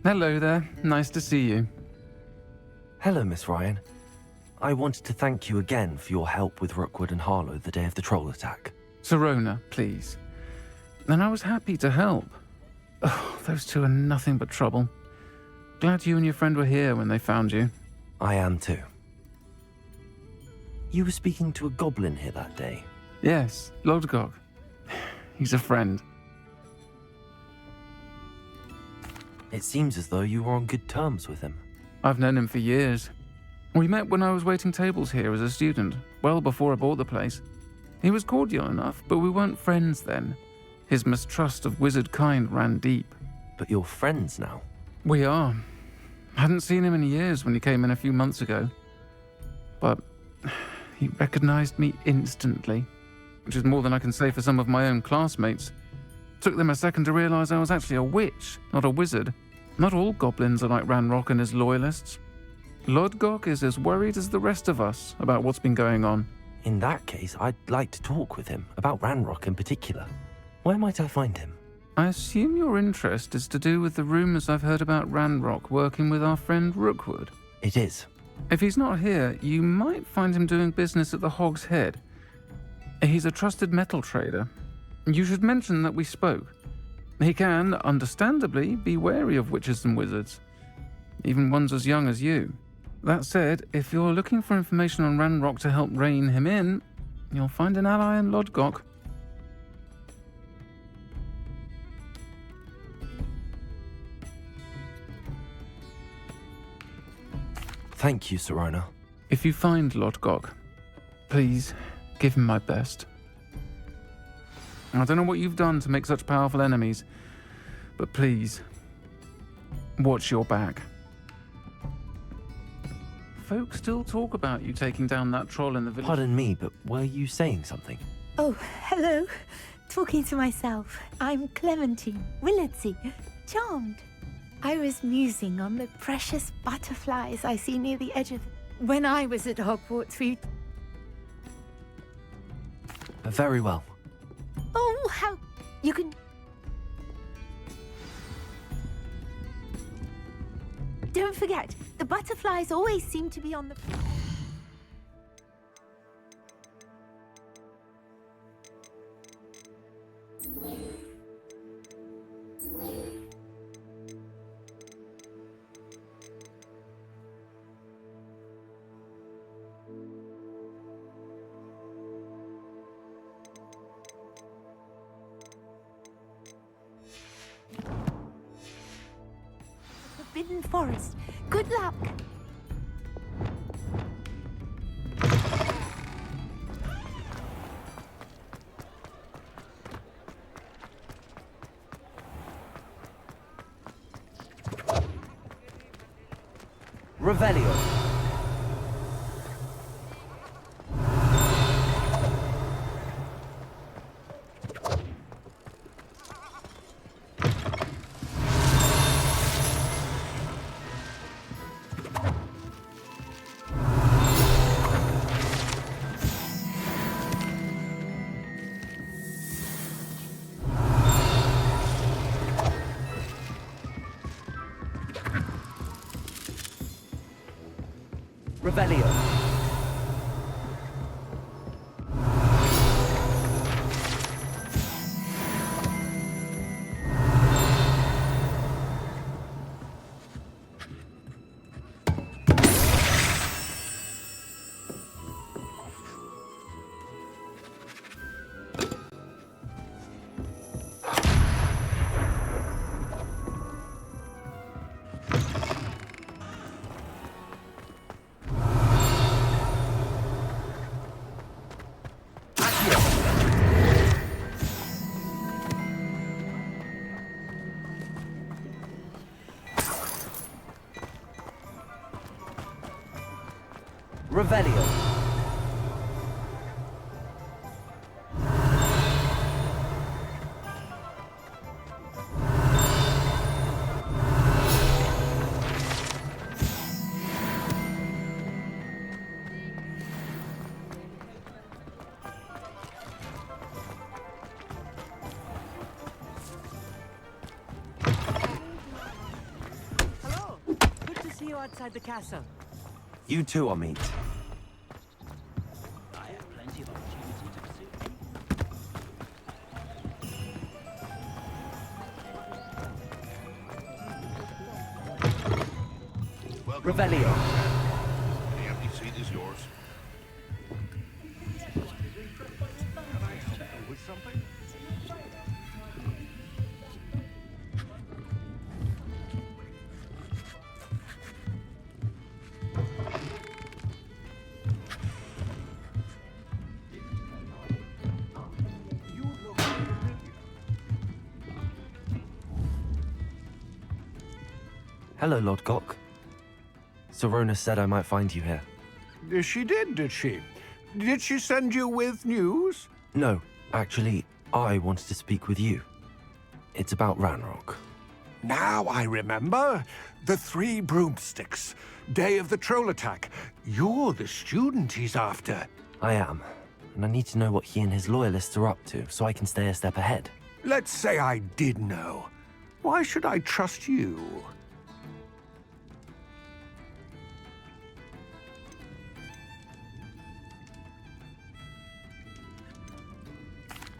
Hello there. Nice to see you. Hello, Miss Ryan. I wanted to thank you again for your help with Rookwood and Harlow the day of the troll attack. Sirona, please. And I was happy to help. Oh, those two are nothing but trouble. Glad you and your friend were here when they found you. I am too. You were speaking to a goblin here that day. Yes, Lodgok. He's a friend. It seems as though you were on good terms with him. I've known him for years. We met when I was waiting tables here as a student, well before I bought the place. He was cordial enough, but we weren't friends then. His mistrust of wizard kind ran deep. But you're friends now. We are. Hadn't seen him in years when he came in a few months ago. But he recognized me instantly, which is more than I can say for some of my own classmates. Took them a second to realize I was actually a witch, not a wizard. Not all goblins are like Ranrock and his loyalists. Lodgok is as worried as the rest of us about what's been going on. In that case, I'd like to talk with him, about Ranrock in particular. Where might I find him? I assume your interest is to do with the rumors I've heard about Ranrock working with our friend Rookwood. It is. If he's not here, you might find him doing business at the Hog's Head. He's a trusted metal trader. You should mention that we spoke. He can, understandably, be wary of witches and wizards, even ones as young as you. That said, if you're looking for information on Ranrock to help rein him in, you'll find an ally in Lodgok. Thank you, Sirona. If you find Lodgok, please give him my best. I don't know what you've done to make such powerful enemies, but please, watch your back. Folks still talk about you taking down that troll in the village. Pardon me, but were you saying something? Oh, hello. Talking to myself. I'm Clementine Willardsey. Charmed. I was musing on the precious butterflies I see near the edge of... When I was at Hogwarts, we... Very well. Oh, how... You can... Don't forget, the butterflies always seem to be on the... Forbidden Forest. Good luck! Revelio. Revelio. Revelio. outside the castle. You two are meet. I have plenty of opportunity to pursue any. Revelio. The empty seat is yours. Can I help you with something? You look familiar. Hello, Lord Gok. Sorona said I might find you here. She did she? Did she send you with news? No, actually, I wanted to speak with you. It's about Ranrock. Now I remember. The 3 broomsticks. Day of the troll attack. You're the student he's after. I am, and I need to know what he and his loyalists are up to so I can stay a step ahead. Let's say I did know. Why should I trust you?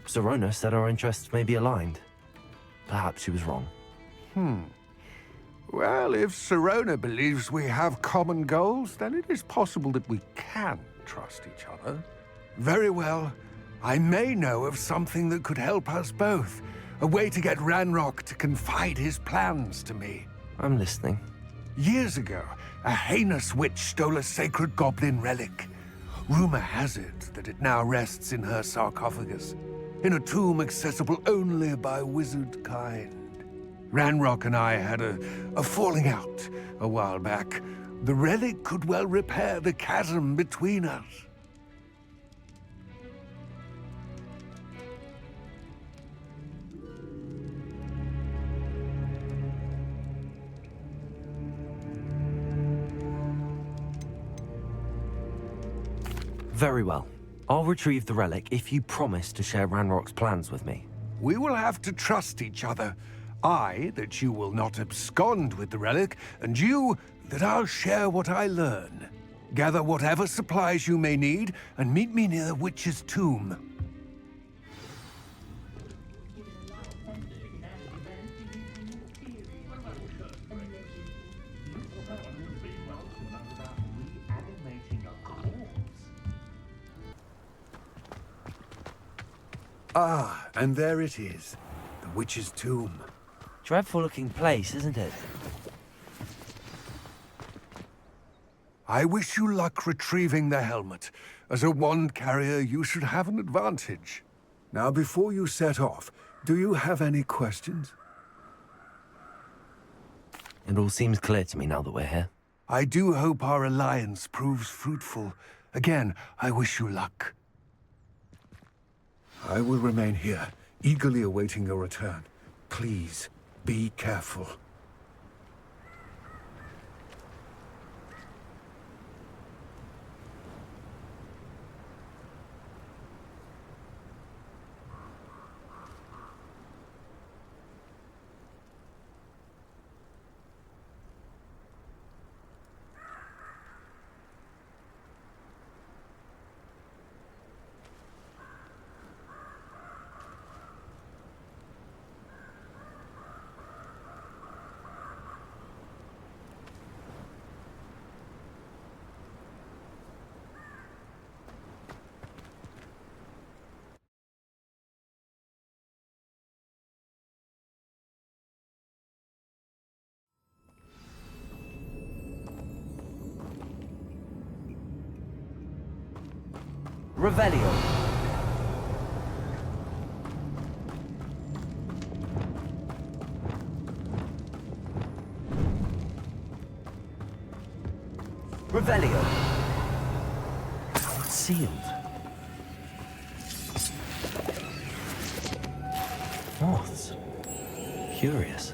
Sorona said our interests may be aligned. Perhaps she was wrong. Well, if Sorona believes we have common goals, then it is possible that we can trust each other. Very well. I may know of something that could help us both. A way to get Ranrock to confide his plans to me. I'm listening. Years ago, a heinous witch stole a sacred goblin relic. Rumor has it that it now rests in her sarcophagus, in a tomb accessible only by wizard kind. Ranrock and I had a falling out a while back. The relic could well repair the chasm between us. Very well. I'll retrieve the relic if you promise to share Ranrock's plans with me. We will have to trust each other. I, that you will not abscond with the relic, and you, that I'll share what I learn. Gather whatever supplies you may need, and meet me near the witch's tomb. Ah, and there it is. The witch's tomb. Dreadful looking place, isn't it? I wish you luck retrieving the helmet. As a wand carrier, you should have an advantage. Now, before you set off, do you have any questions? It all seems clear to me now that we're here. I do hope our alliance proves fruitful. Again, I wish you luck. I will remain here, eagerly awaiting your return. Please, be careful. Revelio. Revelio. It's sealed. Moths. Curious.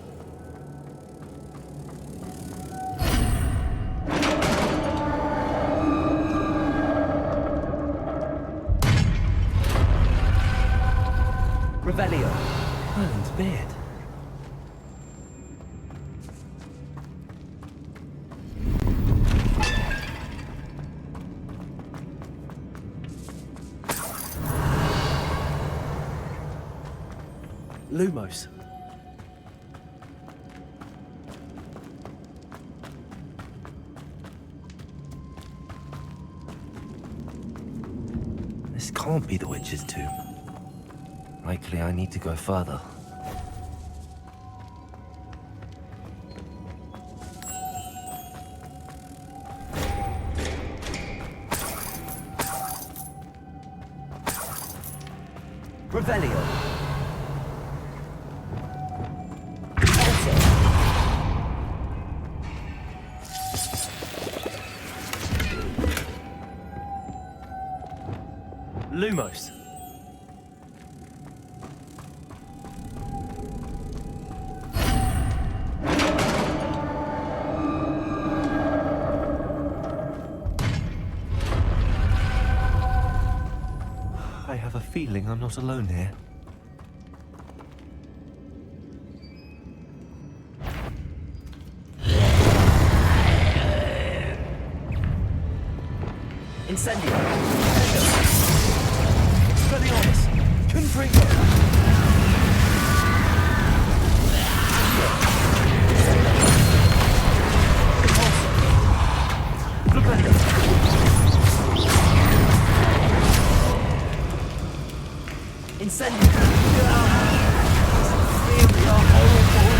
Revelio. Merlin's beard. Lumos. This can't be the witch's tomb. Likely I need to go further. Revelio. Lumos. I have a feeling I'm not alone here. Incendio. Expelliarmus! Confringo! Incendio. Here we are, horrible.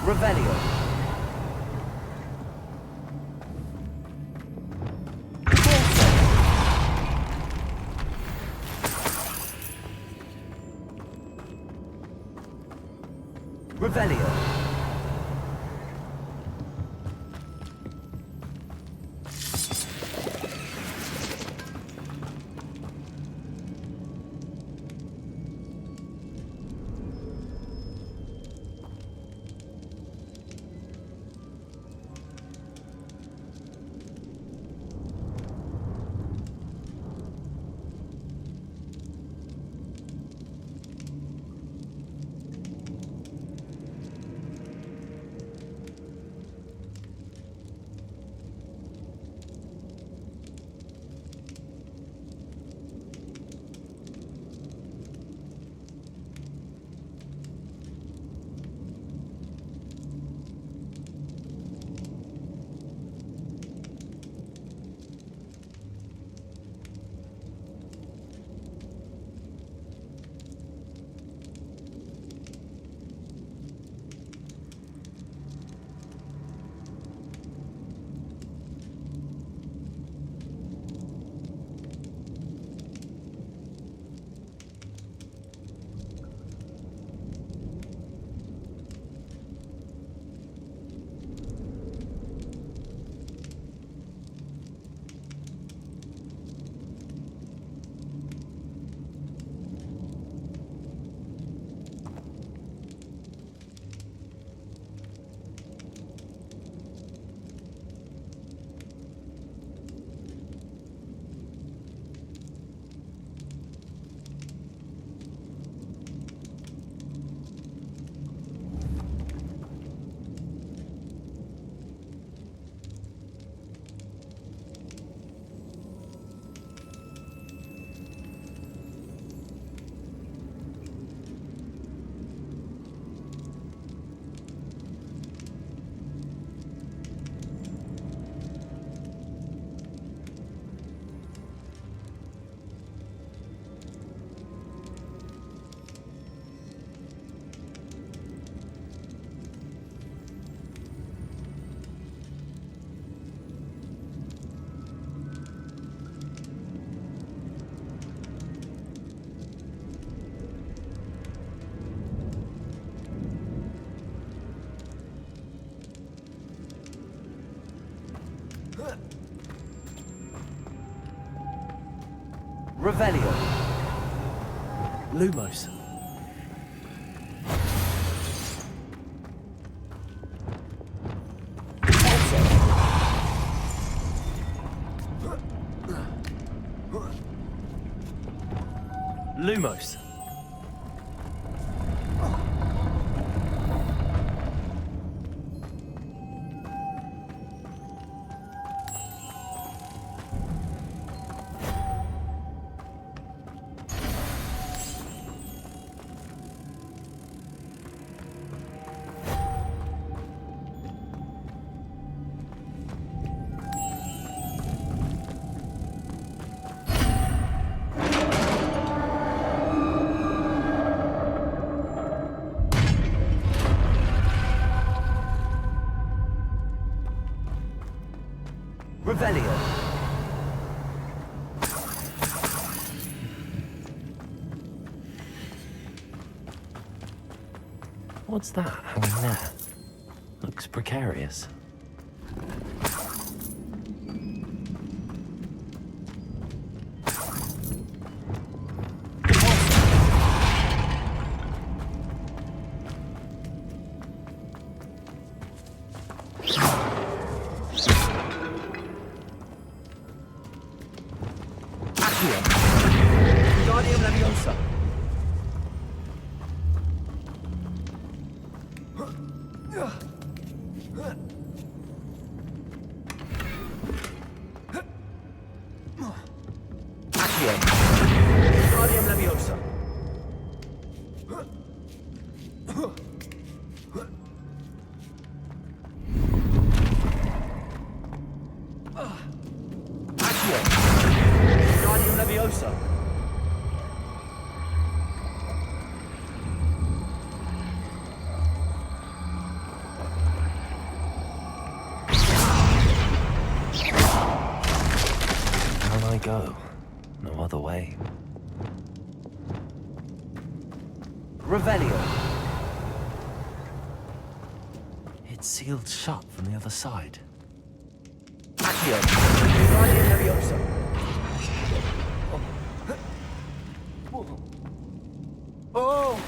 Revelio. Revelio. Revelio. Lumos. Lumos. Revelio. What's that hanging there? Looks precarious. Guardium Leviosa. Accio. Guardium Leviosa. Accio. Guardium Leviosa. Down I go. No other way. Revelio. It's sealed shut from the other side. Accio. Guardium Leviosa. Oh!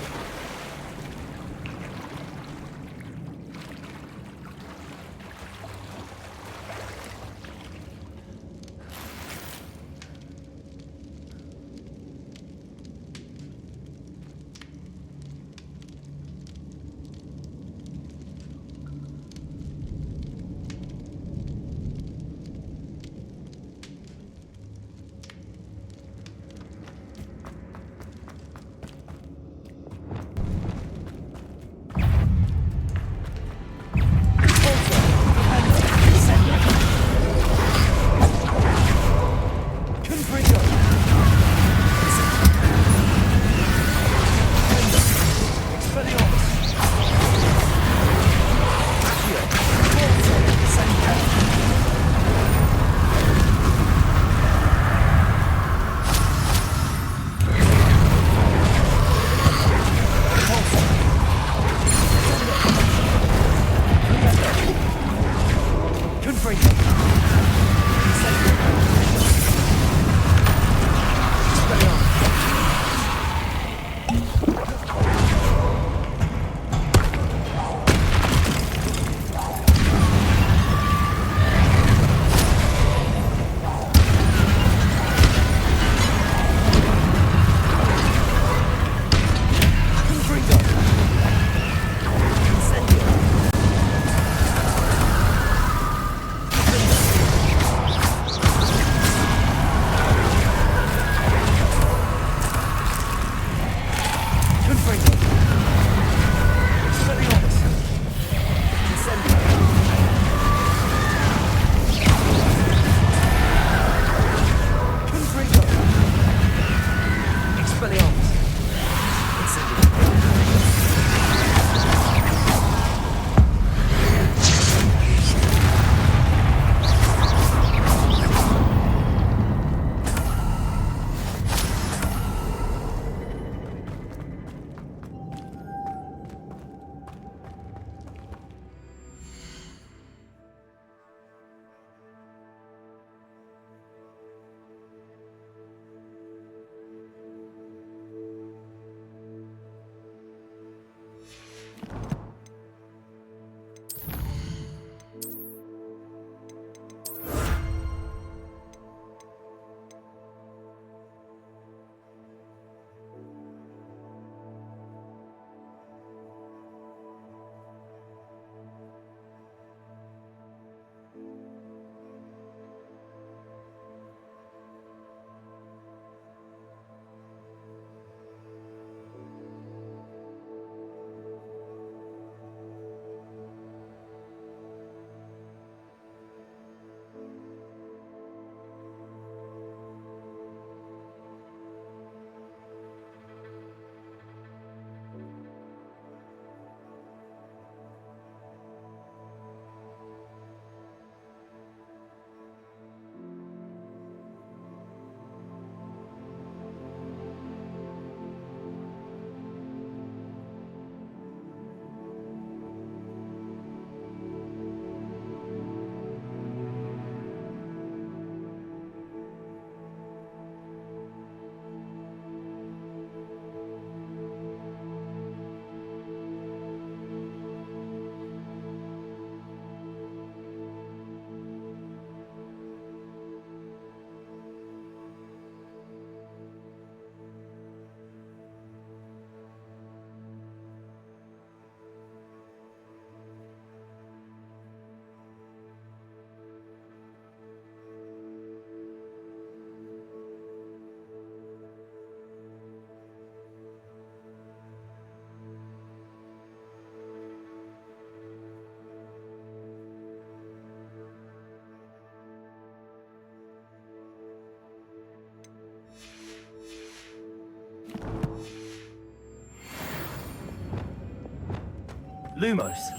Lumos.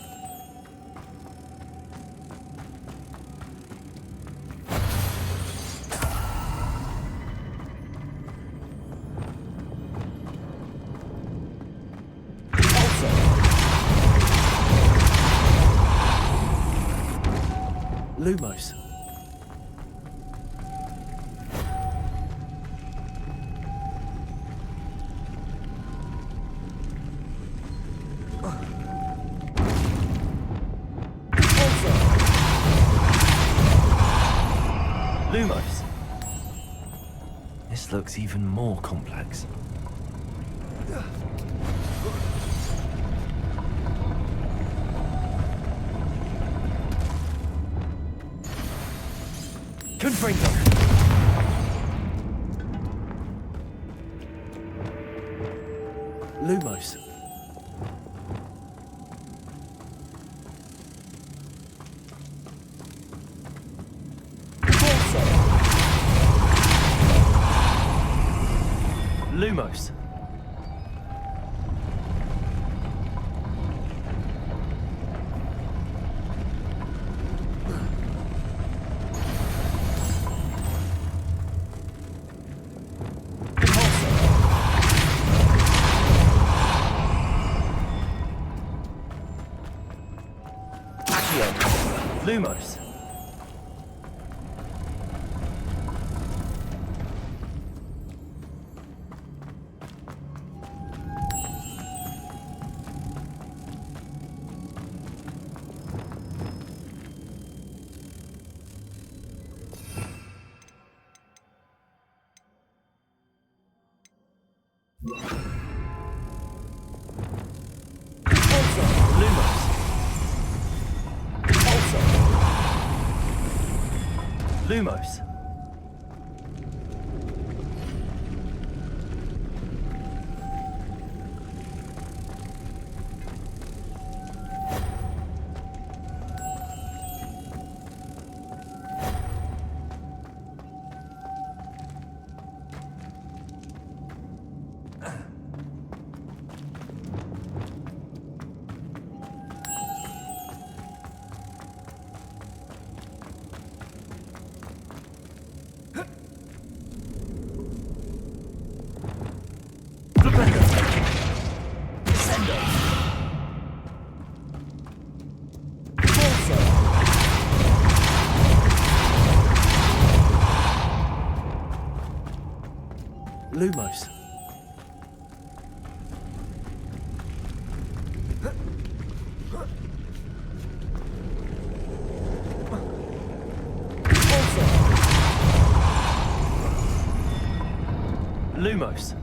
Lumos. Lumos. This looks even more complex. Confringo. Lumos. Lumos. Lumos. Lumos. Lumos. Lumos.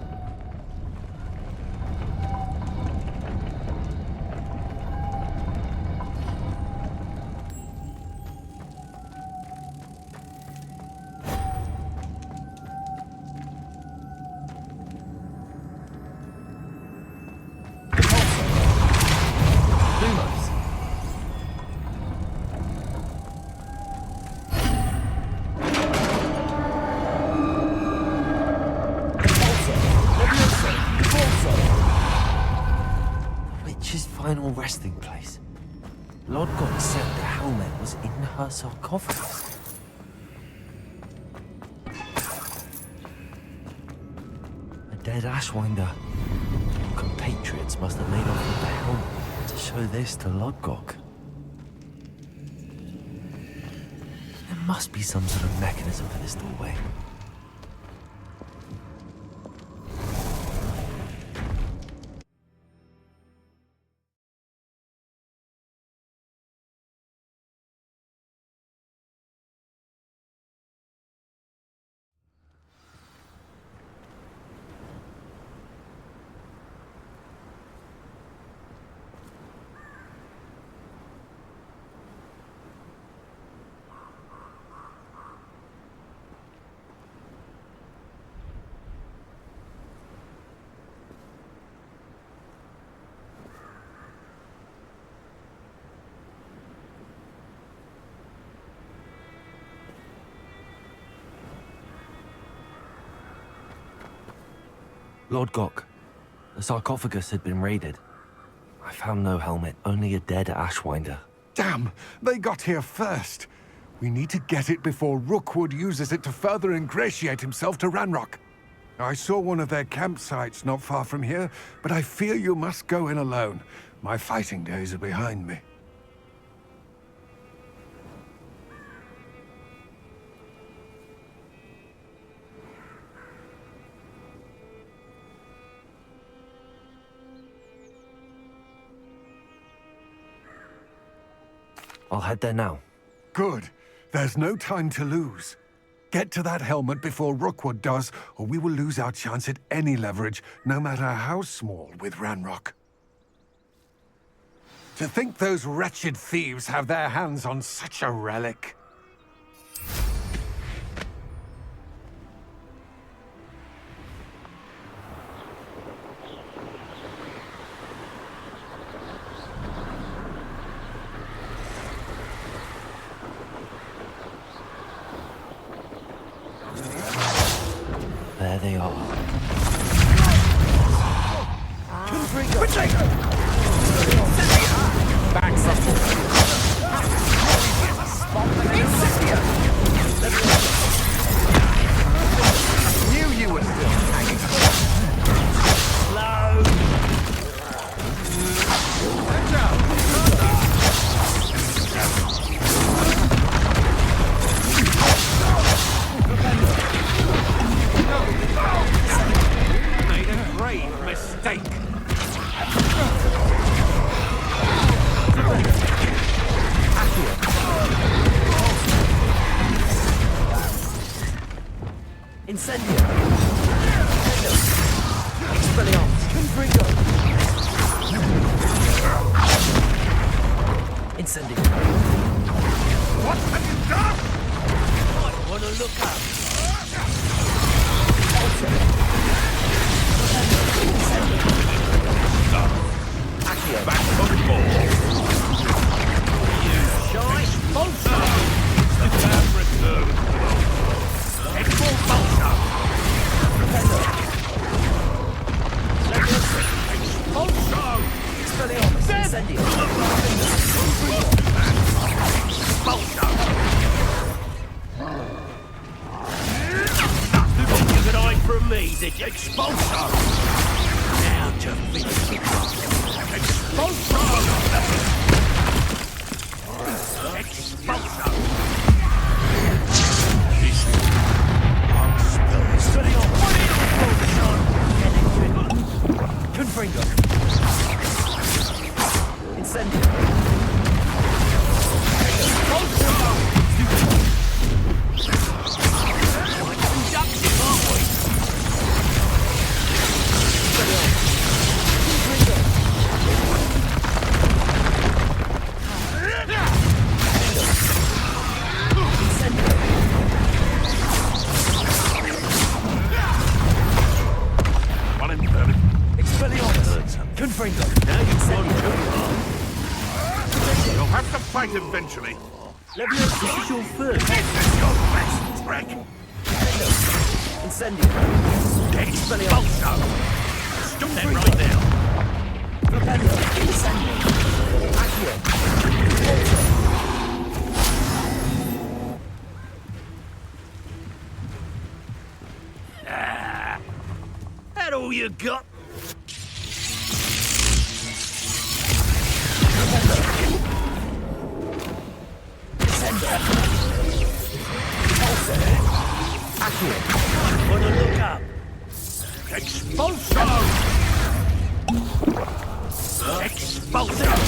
Witch's final resting place. Lodgok said the helmet was in her sarcophagus. A dead Ashwinder. Compatriots must have made off with the helmet to show this to Lodgok. There must be some sort of mechanism for this doorway. Lord Gok, the sarcophagus had been raided. I found no helmet, only a dead Ashwinder. Damn, they got here first. We need to get it before Rookwood uses it to further ingratiate himself to Ranrock. I saw one of their campsites not far from here, but I fear you must go in alone. My fighting days are behind me. I'll head there now. Good. There's no time to lose. Get to that helmet before Rookwood does, or we will lose our chance at any leverage, no matter how small, with Ranrock. To think those wretched thieves have their hands on such a relic. There they are. Back Knew you were still hanging. Slow. Watch out. Made a grave mistake. Incendio! Expelliarmus. Confringo! Incendio! What have you done? Might want to look up. Accio! Back on board. You shy monster. The bad return. Export monster. Monster. Expelliarmus! Incendio! Monster. You could hide from me, did you? Expulsor! Now to finish it. Expulsor! Expulsor! Confringo! Incendio! Conductive, aren't we? One in third. Expelliarmus! Confringo! Now you've gone too far. You'll have to fight eventually. Leviosa, this is your first. This is your best trick. Incendio! Expulsor! Stop that right now. Propello! Incendio! Accio! That all you got? Accio! Wanna look up? Expulsor! Expulsor!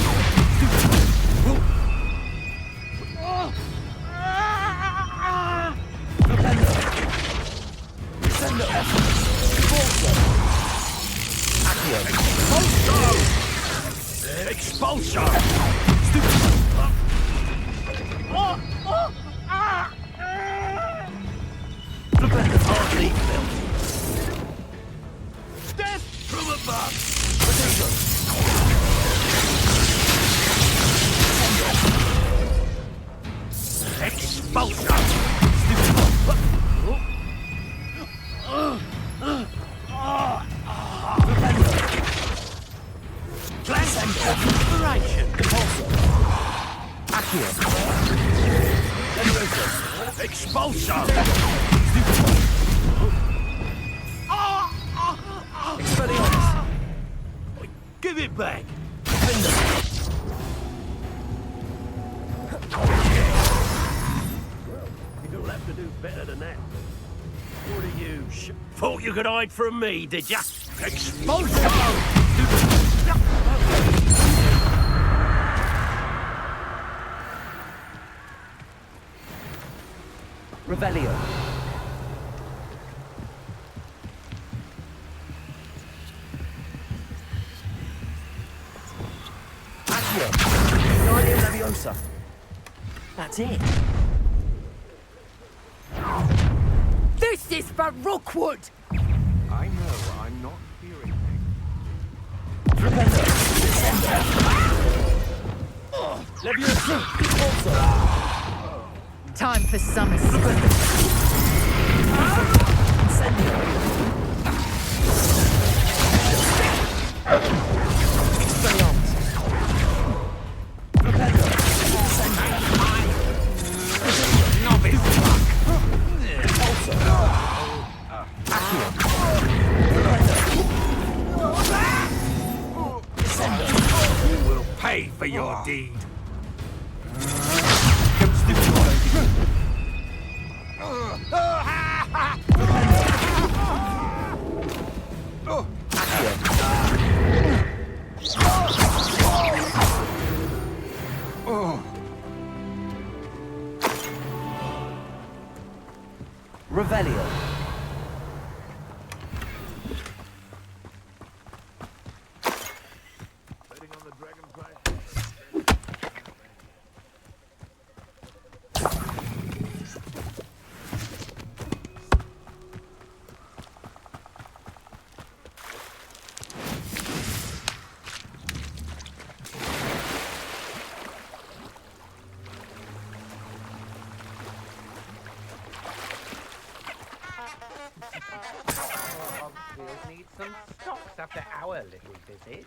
Expulsor! Expelliarmus! Give it back! You'll have to do better than that. What are you? Thought you could hide from me, did ya? Expulsor! Revelio. Accio. Guardian Leviosa. That's it. This is for Rookwood! I know I'm not hearing Rependo. Leviosa. Also. Time for some escape. Incendio. Expelliarmus. Rependo. Novice! Also. Accio. You will pay for your deed! Revelio. We'll need some stocks after our little visit.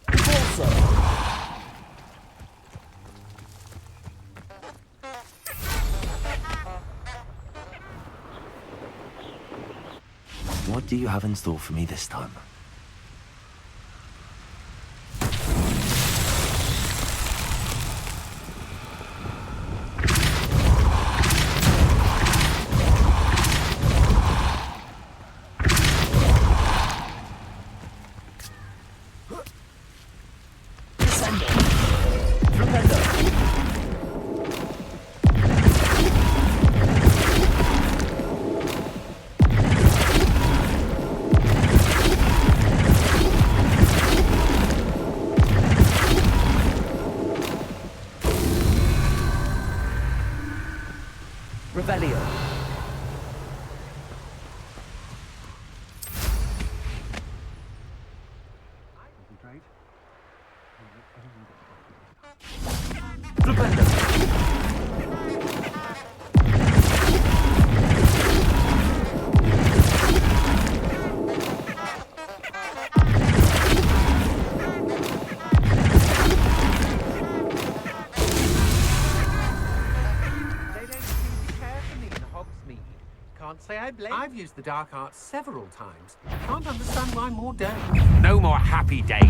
Also. What do you have in store for me this time? Revelio. Flipendo. They don't seem to care for me in Hogsmeade. Can't say I blame. I've used the dark arts several times. Can't understand why more don't. No more happy days!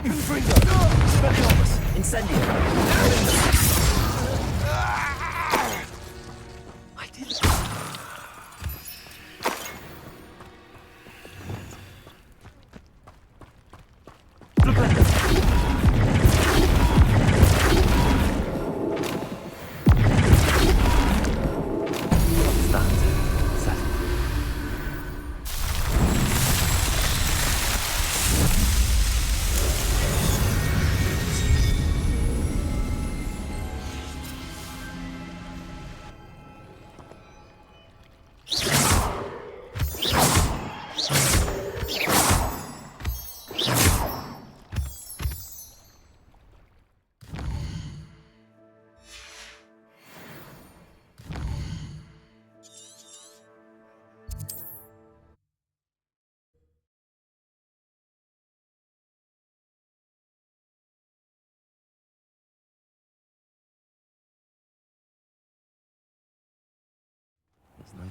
Infringo. Expelliarmus. Incendio. I did it. Flipendo. What's that? Assassin.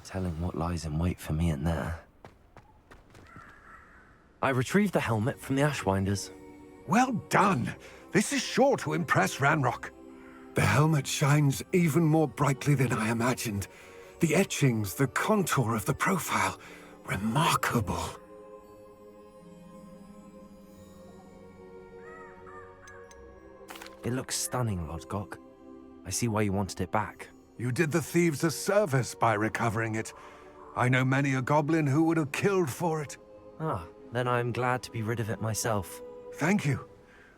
telling what lies in wait for me in there. I retrieved the helmet from the Ashwinders. Well done! This is sure to impress Ranrock. The helmet shines even more brightly than I imagined. The etchings, the contour of the profile, remarkable. It looks stunning, Lodgok. I see why you wanted it back. You did the thieves a service by recovering it. I know many a goblin who would have killed for it. Ah, then I'm glad to be rid of it myself. Thank you.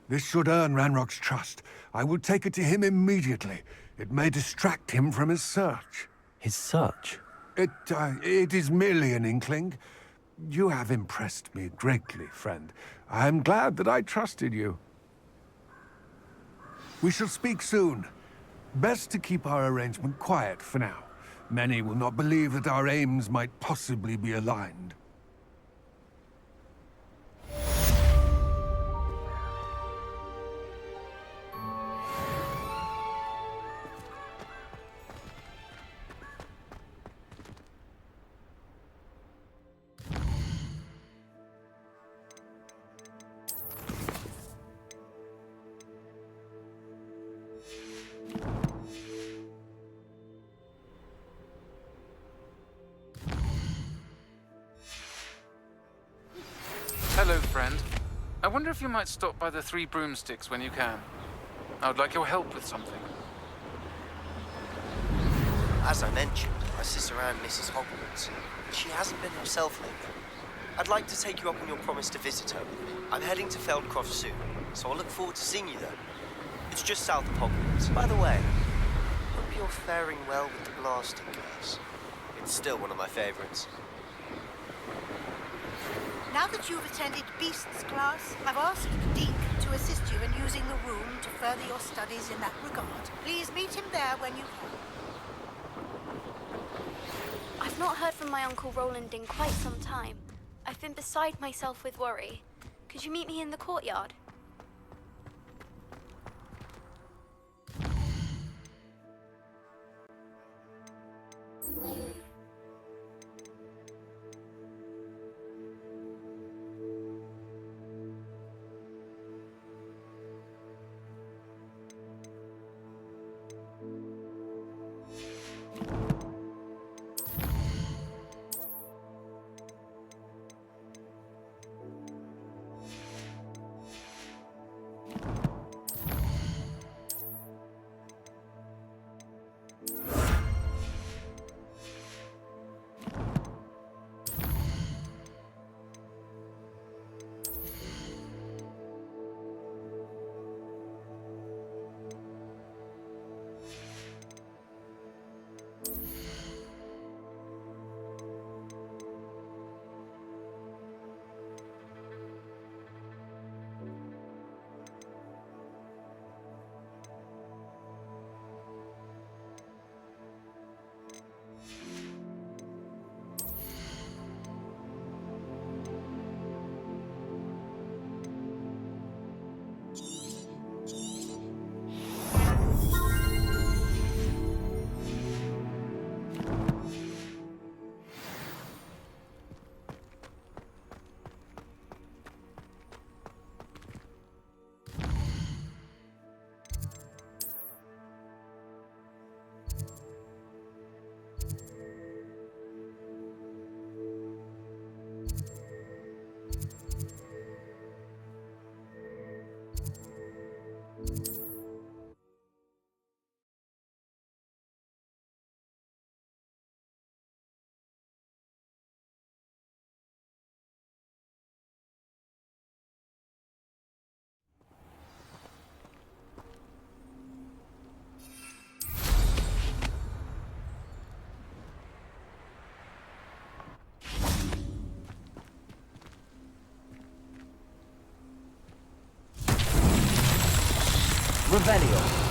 This should earn Ranrock's trust. I will take it to him immediately. It may distract him from his search. His search? It is merely an inkling. You have impressed me greatly, friend. I am glad that I trusted you. We shall speak soon. Best to keep our arrangement quiet for now. Many will not believe that our aims might possibly be aligned. Hello, friend. I wonder if you might stop by the Three Broomsticks when you can. I would like your help with something. As I mentioned, my sister Anne misses Hogwarts. She hasn't been herself lately. I'd like to take you up on your promise to visit her. I'm heading to Feldcroft soon, so I'll look forward to seeing you there. It's just south of Hogwarts. By the way, hope you're faring well with the blasting curse. It's still one of my favorites. Now that you've attended Beasts class, I've asked Deke to assist you in using the room to further your studies in that regard. Please meet him there when you can. I've not heard from my Uncle Roland in quite some time. I've been beside myself with worry. Could you meet me in the courtyard? Revelio.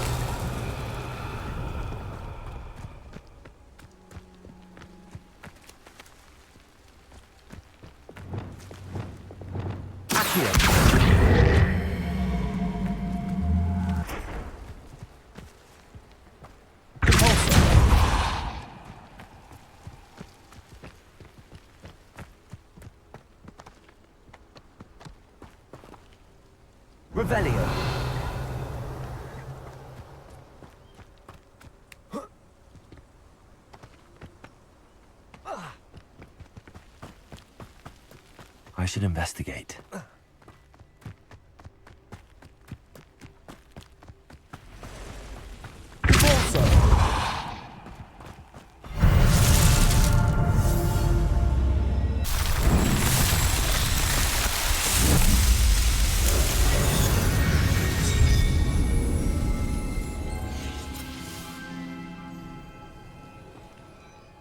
Revelio. I should investigate.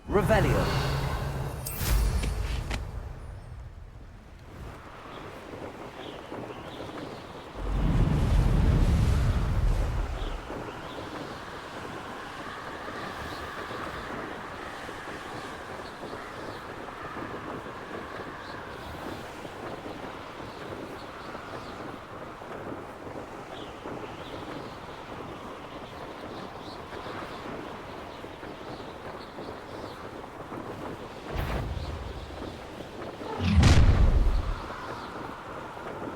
Revelio.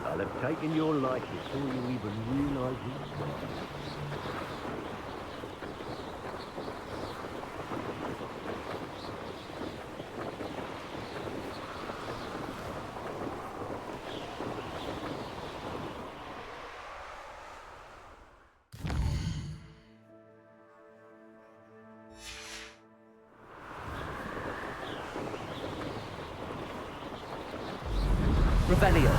I'll have taken your life before you even realize it's gone. Revelio.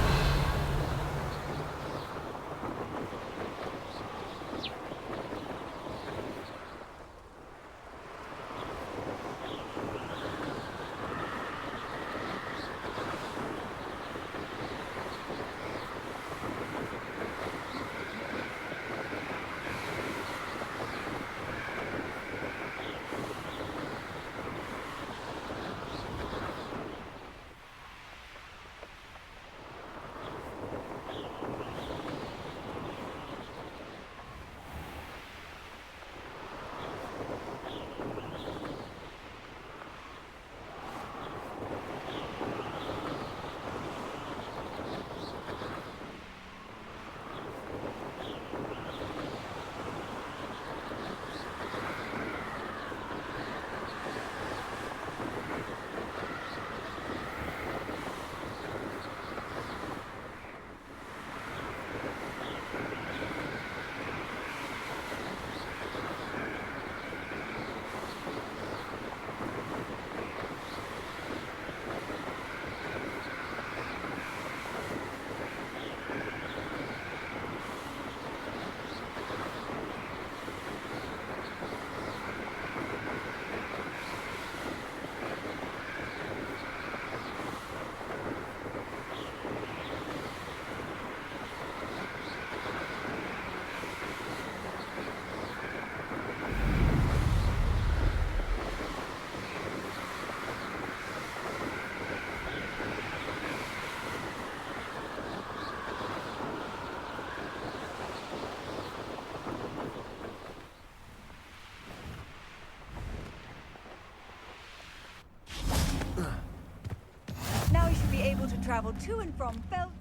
Now you should be able to travel to and from Feldcroft.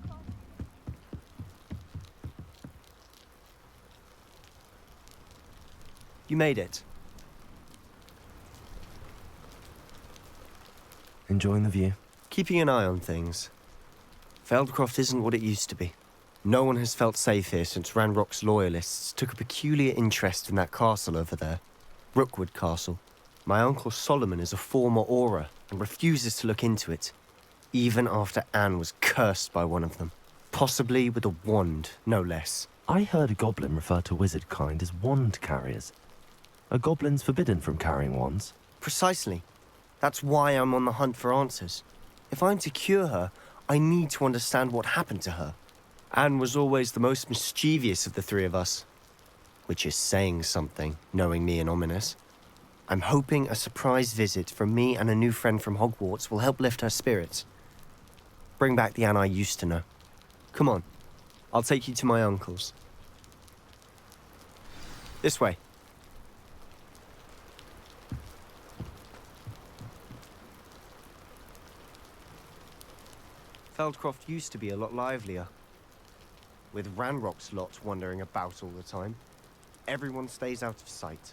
You made it. Enjoying the view? Keeping an eye on things. Feldcroft isn't what it used to be. No one has felt safe here since Ranrock's loyalists took a peculiar interest in that castle over there. Rookwood Castle. My uncle Solomon is a former Auror and refuses to look into it, even after Anne was cursed by one of them. Possibly with a wand, no less. I heard a goblin refer to wizard kind as wand carriers. Are goblins forbidden from carrying wands? Precisely. That's why I'm on the hunt for answers. If I'm to cure her, I need to understand what happened to her. Anne was always the most mischievous of the three of us. Which is saying something, knowing me and Ominous. I'm hoping a surprise visit from me and a new friend from Hogwarts will help lift her spirits. Bring back the Anne I used to know. Come on, I'll take you to my uncle's. This way. Feldcroft used to be a lot livelier. with Ranrock's lot wandering about all the time. Everyone stays out of sight.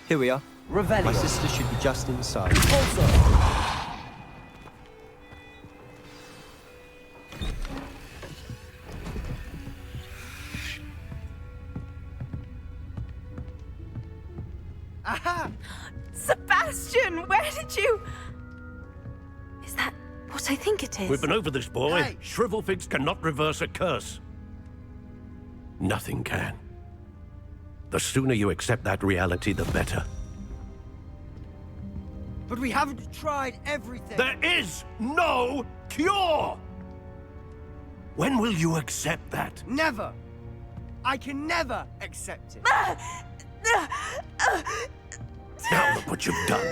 Here we are. Revelio. My sister should be just inside. Also. Aha! Sebastian, where did you... Is that what I think it is? We've been over this, boy. Hey. Shrivelfigs cannot reverse a curse. Nothing can. The sooner you accept that reality, the better. But we haven't tried everything. There is no cure! When will you accept that? Never. I can never accept it. Now look what you've done.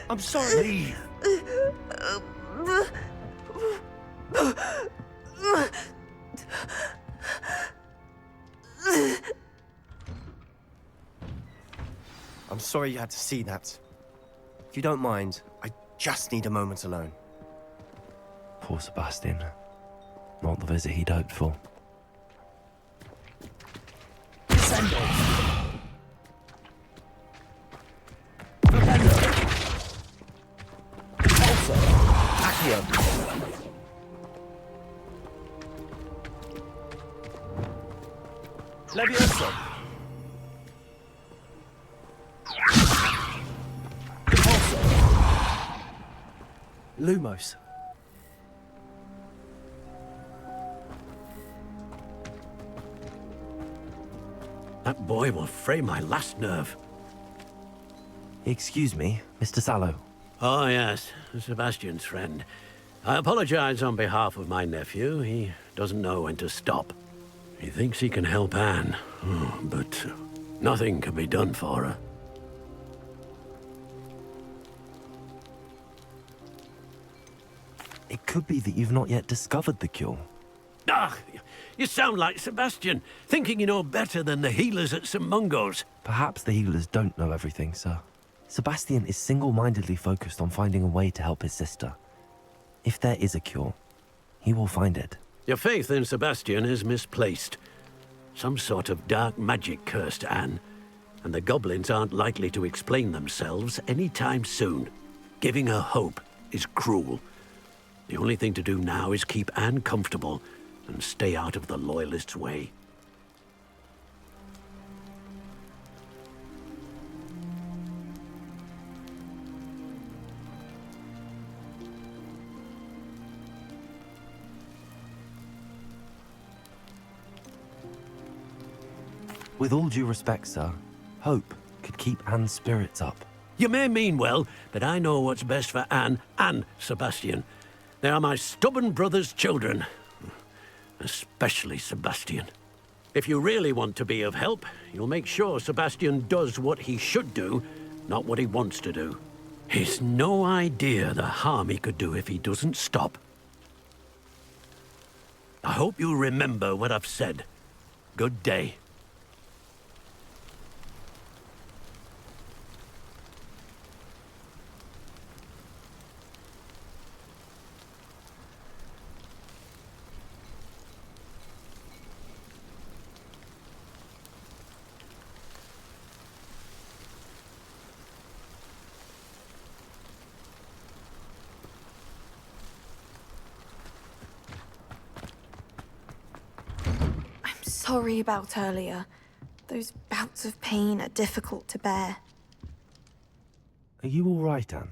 I'm sorry. Leave. I'm sorry you had to see that. If you don't mind, I just need a moment alone. Poor Sebastian. Not the visit he'd hoped for. Levioso. Lumos. That boy will fray my last nerve. Excuse me, Mr. Sallow. Oh, yes, Sebastian's friend. I apologize on behalf of my nephew. He doesn't know when to stop. He thinks he can help Anne, but nothing can be done for her. It could be that you've not yet discovered the cure. Ah, you sound like Sebastian, thinking you know better than the healers at St. Mungo's. Perhaps the healers don't know everything, sir. Sebastian is single-mindedly focused on finding a way to help his sister. If there is a cure, he will find it. Your faith in Sebastian is misplaced. Some sort of dark magic cursed Anne, and the goblins aren't likely to explain themselves anytime soon. Giving her hope is cruel. The only thing to do now is keep Anne comfortable and stay out of the Loyalists' way. With all due respect, sir, hope could keep Anne's spirits up. You may mean well, but I know what's best for Anne and Sebastian. They are my stubborn brother's children. Especially Sebastian. If you really want to be of help, you'll make sure Sebastian does what he should do, not what he wants to do. He's no idea the harm he could do if he doesn't stop. I hope you remember what I've said. Good day. Sorry about earlier. Those bouts of pain are difficult to bear. Are you all right, Anne?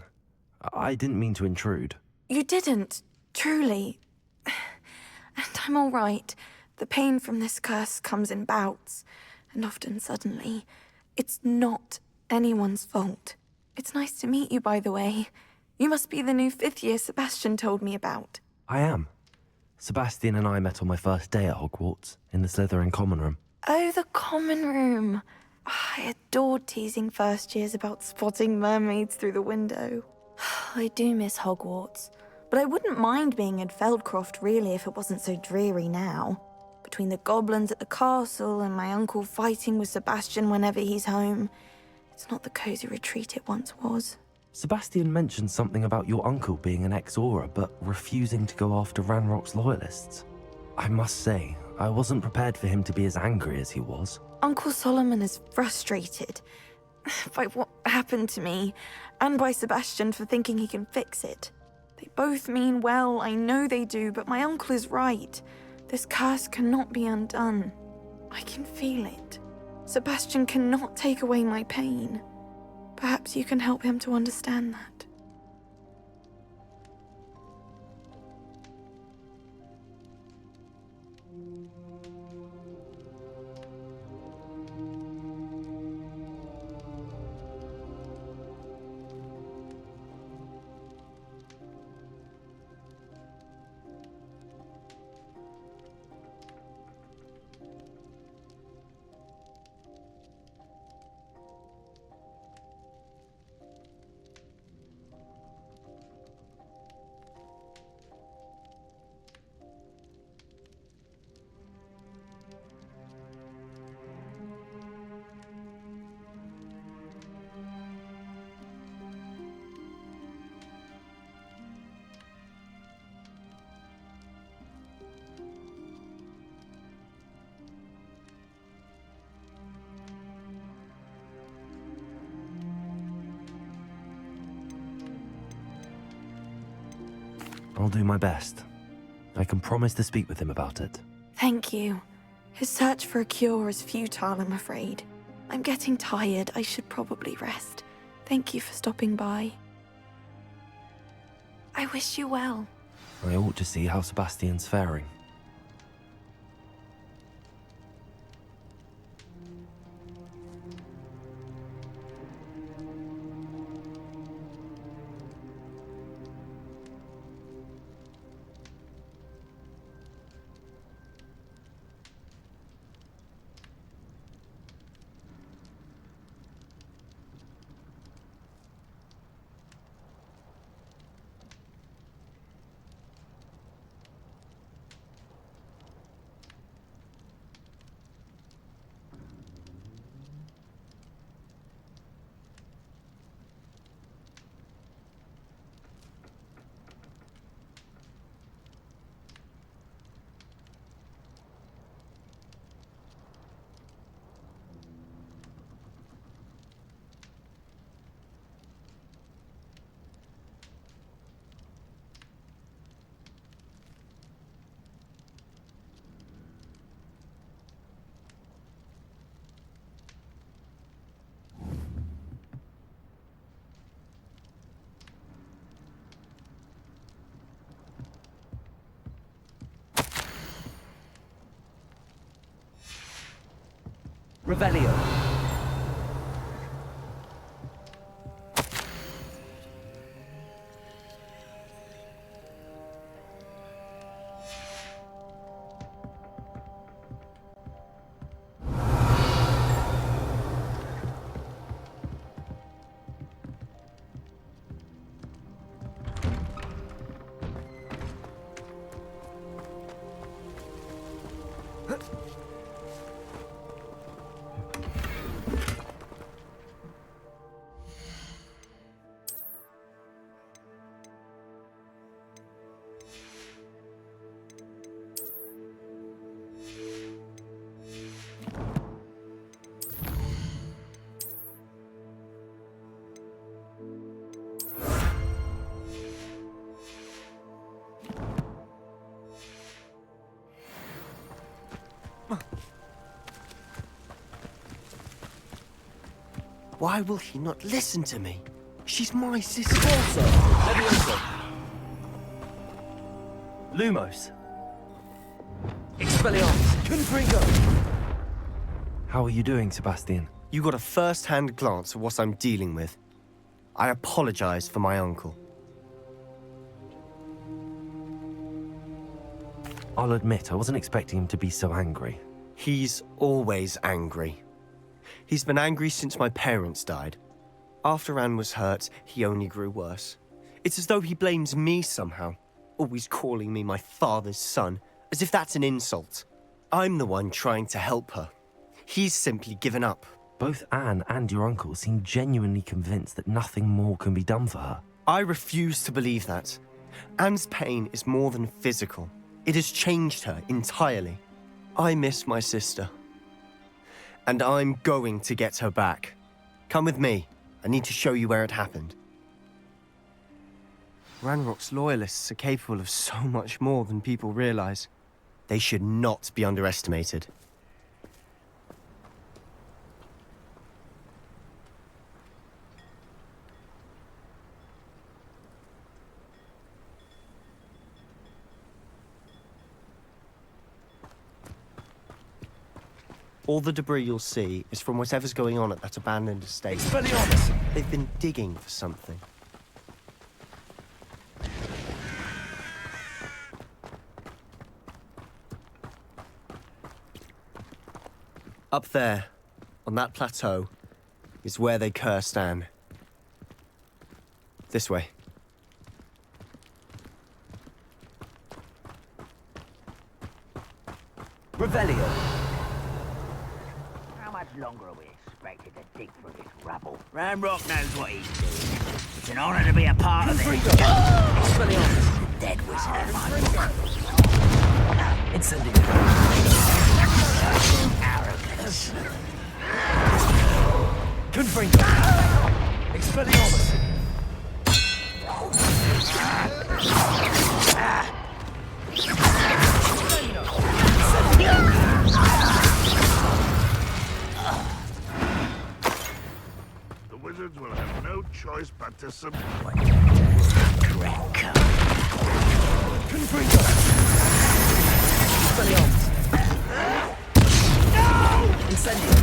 I didn't mean to intrude. You didn't, truly. And I'm all right. The pain from this curse comes in bouts, and often suddenly. It's not anyone's fault. It's nice to meet you, by the way. You must be the new 5th year Sebastian told me about. I am. Sebastian and I met on my first day at Hogwarts, in the Slytherin common room. Oh, the common room. I adored teasing first years about spotting mermaids through the window. I do miss Hogwarts, but I wouldn't mind being in Feldcroft really if it wasn't so dreary now. Between the goblins at the castle and my uncle fighting with Sebastian whenever he's home, it's not the cozy retreat it once was. Sebastian mentioned something about your uncle being an ex-Auror, but refusing to go after Ranrock's loyalists. I must say, I wasn't prepared for him to be as angry as he was. Uncle Solomon is frustrated by what happened to me, and by Sebastian for thinking he can fix it. They both mean well, I know they do, but my uncle is right. This curse cannot be undone. I can feel it. Sebastian cannot take away my pain. Perhaps you can help him to understand that. I'll do my best. I can promise to speak with him about it. Thank you. His search for a cure is futile, I'm afraid. I'm getting tired. I should probably rest. Thank you for stopping by. I wish you well. I ought to see how Sebastian's faring. Revelio. Why will he not listen to me? She's my sister. Levioso. Lumos. Expelliarmus. Confringo. How are you doing, Sebastian? You got a first-hand glance of what I'm dealing with. I apologize for my uncle. I'll admit, I wasn't expecting him to be so angry. He's always angry. He's been angry since my parents died. After Anne was hurt, he only grew worse. It's as though he blames me somehow, always calling me my father's son, as if that's an insult. I'm the one trying to help her. He's simply given up. Both Anne and your uncle seem genuinely convinced that nothing more can be done for her. I refuse to believe that. Anne's pain is more than physical. It has changed her entirely. I miss my sister. And I'm going to get her back. Come with me. I need to show you where it happened. Ranrock's loyalists are capable of so much more than people realize. They should not be underestimated. All the debris you'll see is from whatever's going on at that abandoned estate. Expelliarmus. They've been digging for something. Up there, on that plateau, is where they cursed Anne. This way. Revelio. How much longer are we expected to dig through this rubble? Ranrock knows what he's doing. It's an honor to be a part of it. Expelliarmus. The dead wizard of my book. Incendio. Arrogance. Confringo. Expelliarmus. The wizards will have no choice but to submit. Confringo. Expelliarmus. Incendio.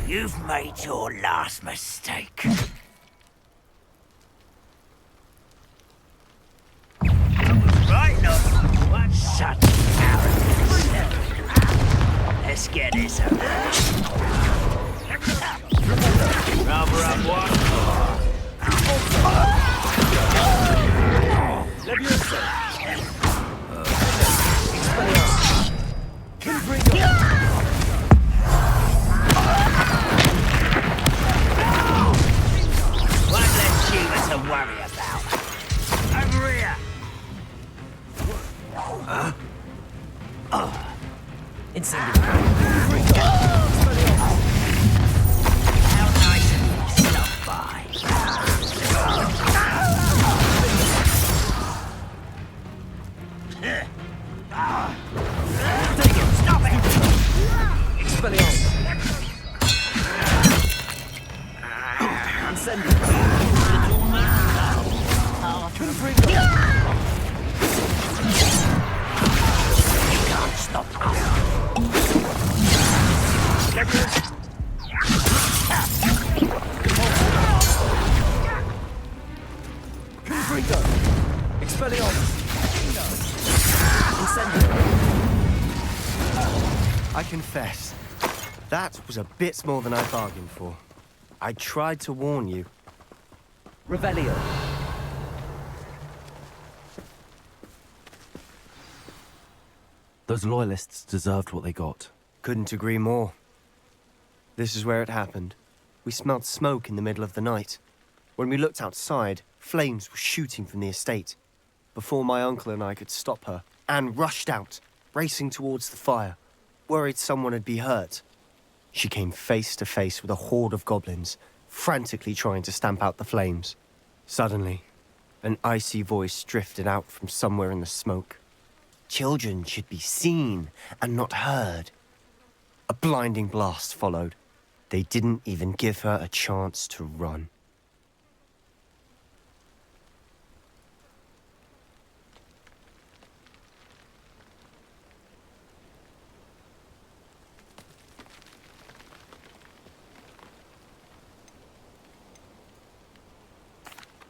You've made your last mistake. Right, look. What such arrogance. Let's get this over. Rubber up one. Levioso. Expelliarmus. Confringo. One less human to worry about. Over here. Incendio. How nice of you to stop by. Confringo! Expelliarmus! Incendio! I confess, that was a bit more than I bargained for. I tried to warn you. Revelio! Those loyalists deserved what they got. Couldn't agree more. This is where it happened. We smelled smoke in the middle of the night. When we looked outside, flames were shooting from the estate. Before my uncle and I could stop her, Anne rushed out, racing towards the fire, worried someone had been hurt. She came face to face with a horde of goblins, frantically trying to stamp out the flames. Suddenly, an icy voice drifted out from somewhere in the smoke. Children should be seen and not heard. A blinding blast followed. They didn't even give her a chance to run.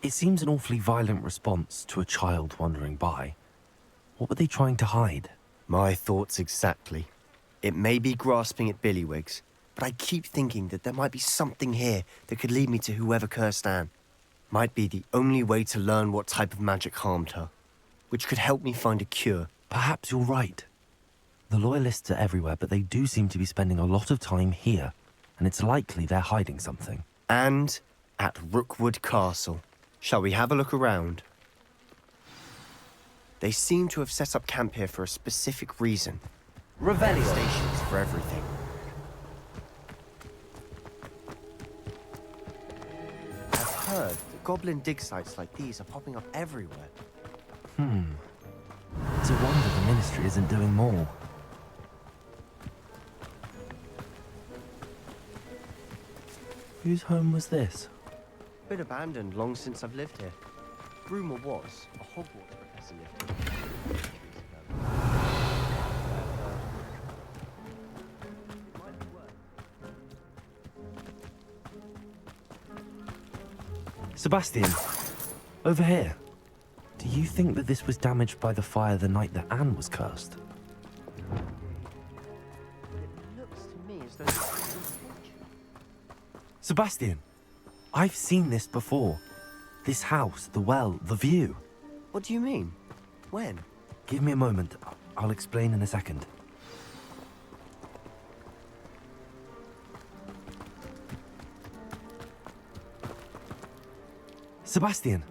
It seems an awfully violent response to a child wandering by. What were they trying to hide? My thoughts exactly. It may be grasping at Billywigs, but I keep thinking that there might be something here that could lead me to whoever cursed Anne. Might be the only way to learn what type of magic harmed her, which could help me find a cure. Perhaps you're right. The Loyalists are everywhere, but they do seem to be spending a lot of time here, and it's likely they're hiding something. And at Rookwood Castle. Shall we have a look around? They seem to have set up camp here for a specific reason. Revelio! Stations for everything. I've heard that goblin dig sites like these are popping up everywhere. It's a wonder the Ministry isn't doing more. Whose home was this? Been abandoned long since I've lived here. Rumour was a Hogwarts professor lived here. Sebastian, over here. Do you think that this was damaged by the fire the night that Anne was cursed? It looks to me as though this is intention. Sebastian, I've seen this before. This house, the well, the view. What do you mean? When? Give me a moment. I'll explain in a second. Sebastian,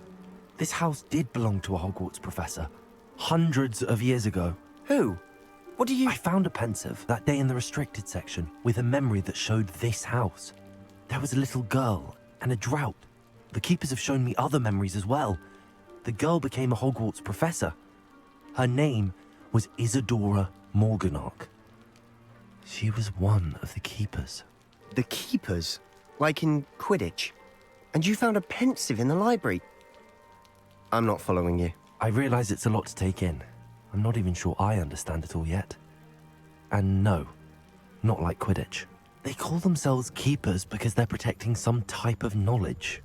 this house did belong to a Hogwarts professor. Hundreds of years ago. Who? What do you... I found a pensive that day in the restricted section with a memory that showed this house. There was a little girl and a drought. The keepers have shown me other memories as well. The girl became a Hogwarts professor. Her name was Isadora Morganach. She was one of the keepers. The keepers? Like in Quidditch? And you found a pensive in the library? I'm not following you. I realize it's a lot to take in. I'm not even sure I understand it all yet. And no, not like Quidditch. They call themselves keepers because they're protecting some type of knowledge.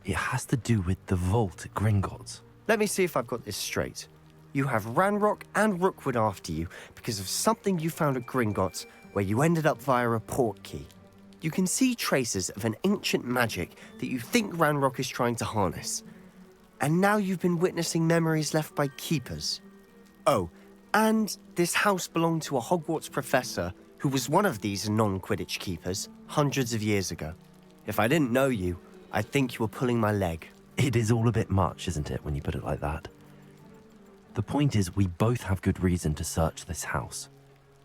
It has to do with the vault at Gringotts. Let me see if I've got this straight. You have Ranrock and Rookwood after you because of something you found at Gringotts where you ended up via a portkey. You can see traces of an ancient magic that you think Ranrock is trying to harness. And now you've been witnessing memories left by keepers. Oh, and this house belonged to a Hogwarts professor who was one of these non-Quidditch keepers hundreds of years ago. If I didn't know you, I'd think you were pulling my leg. It is all a bit much, isn't it, when you put it like that? The point is, we both have good reason to search this house.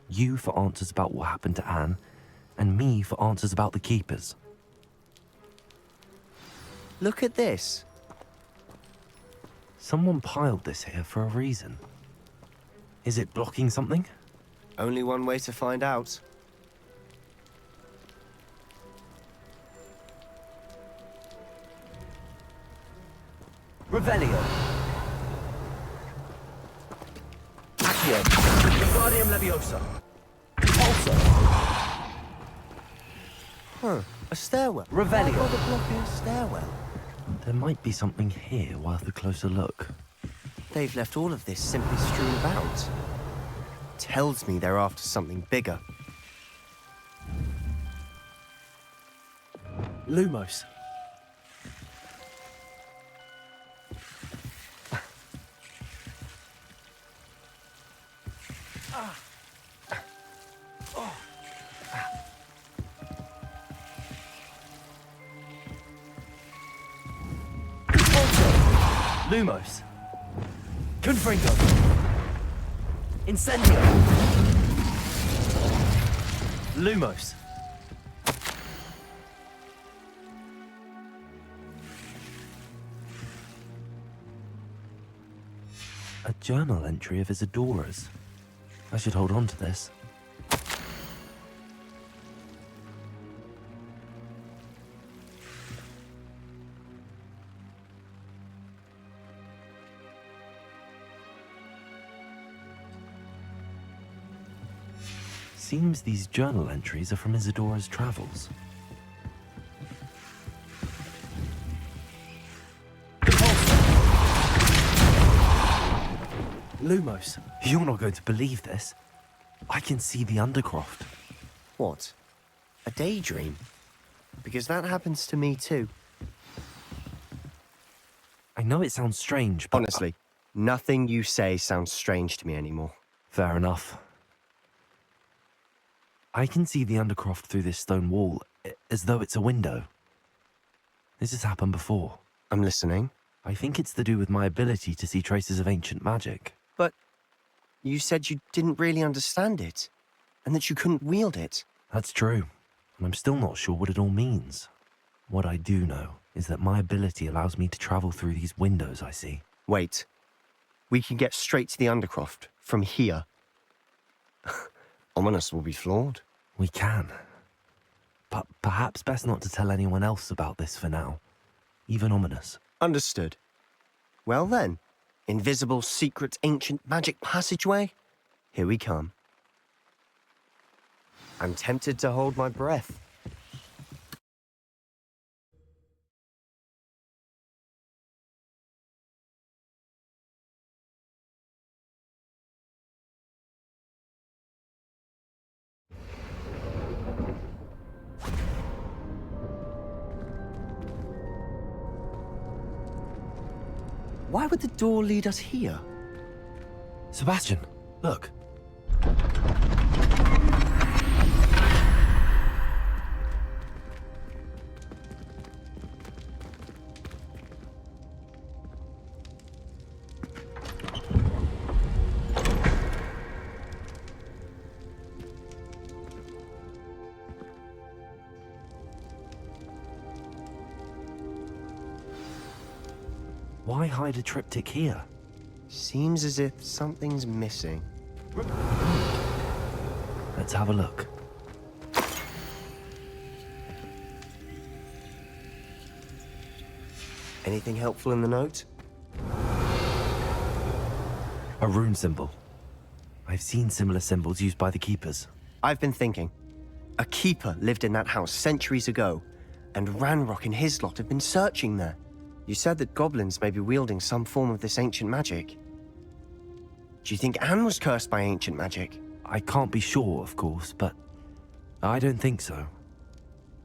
You for answers about what happened to Anne, and me for answers about the keepers. Look at this. Someone piled this here for a reason. Is it blocking something? Only one way to find out. Revelio. Accio. Wingardium Leviosa. Pulsar. Huh, a stairwell. Revelio. Why bother blocking a stairwell? There might be something here worth a closer look. They've left all of this simply strewn about. Tells me they're after something bigger. Lumos. Lumos. Confringo. Incendio. Lumos. A journal entry of Isadora's. I should hold on to this. Seems these journal entries are from Isadora's travels. Lumos. You're not going to believe this. I can see the Undercroft. What? A daydream? Because that happens to me too. I know it sounds strange, but... Honestly, nothing you say sounds strange to me anymore. Fair enough. I can see the Undercroft through this stone wall, as though it's a window. This has happened before. I'm listening. I think it's to do with my ability to see traces of ancient magic. But you said you didn't really understand it, and that you couldn't wield it. That's true, and I'm still not sure what it all means. What I do know is that my ability allows me to travel through these windows I see. Wait. We can get straight to the Undercroft from here. Ominous will be floored. We can. But perhaps best not to tell anyone else about this for now. Even Ominous. Understood. Well then, invisible, secret, ancient magic passageway? Here we come. I'm tempted to hold my breath. Why would the door lead us here? Sebastian, look. Why hide a triptych here? Seems as if something's missing. Let's have a look. Anything helpful in the note? A rune symbol. I've seen similar symbols used by the keepers. I've been thinking. A keeper lived in that house centuries ago, and Ranrock and his lot have been searching there. You said that goblins may be wielding some form of this ancient magic. Do you think Anne was cursed by ancient magic? I can't be sure, of course, but I don't think so.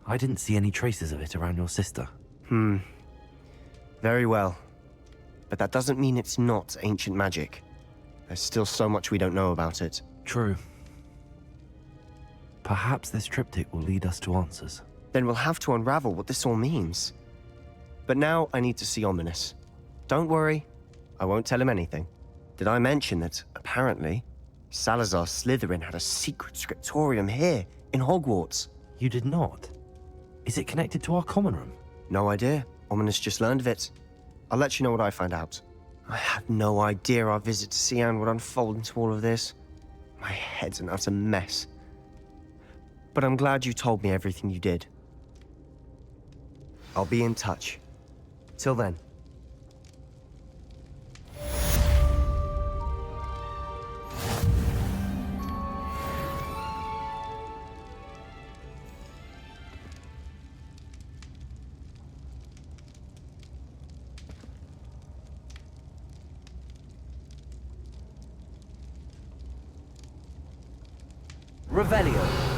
I didn't see any traces of it around your sister. Very well. But that doesn't mean it's not ancient magic. There's still so much we don't know about it. True. Perhaps this triptych will lead us to answers. Then we'll have to unravel what this all means. But now I need to see Ominous. Don't worry, I won't tell him anything. Did I mention that, apparently, Salazar Slytherin had a secret scriptorium here, in Hogwarts? You did not? Is it connected to our common room? No idea. Ominous just learned of it. I'll let you know what I find out. I had no idea our visit to Cian would unfold into all of this. My head's an utter mess. But I'm glad you told me everything you did. I'll be in touch. Till then. Revelio.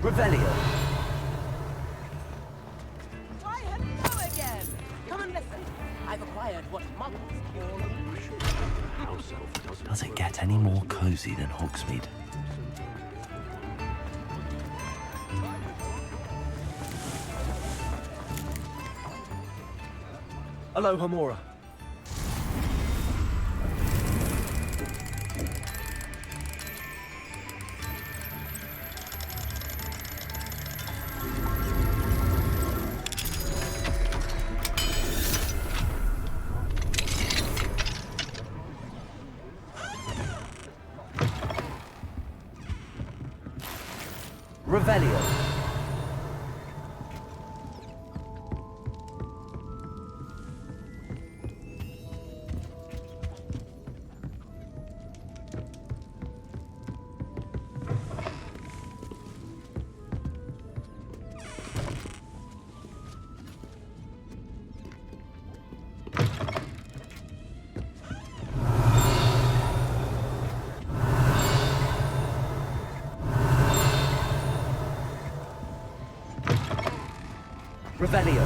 Revelio. Why, hello again! Come and listen. I've acquired what monks call... Does it get any more cozy than Hogsmeade? Aloha Mora. Revelio. Revelio.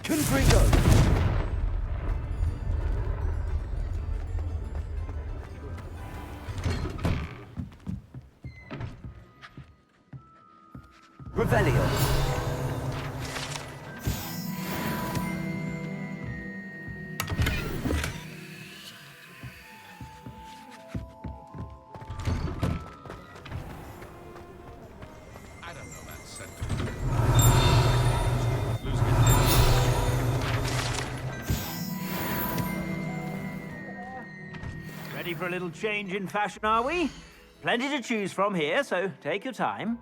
Confringo. Revelio. I don't know that sentence. Ready for a little change in fashion, are we? Plenty to choose from here, so take your time.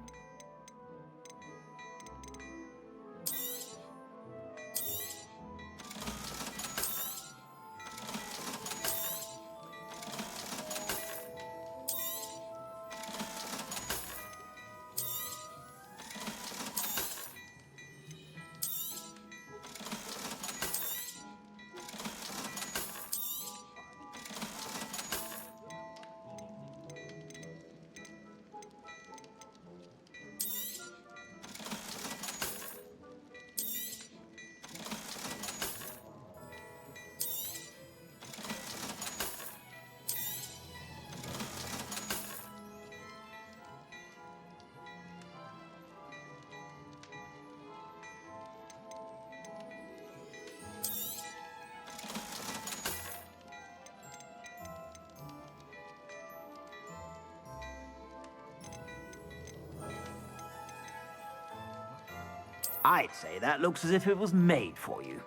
I'd say that looks as if it was made for you.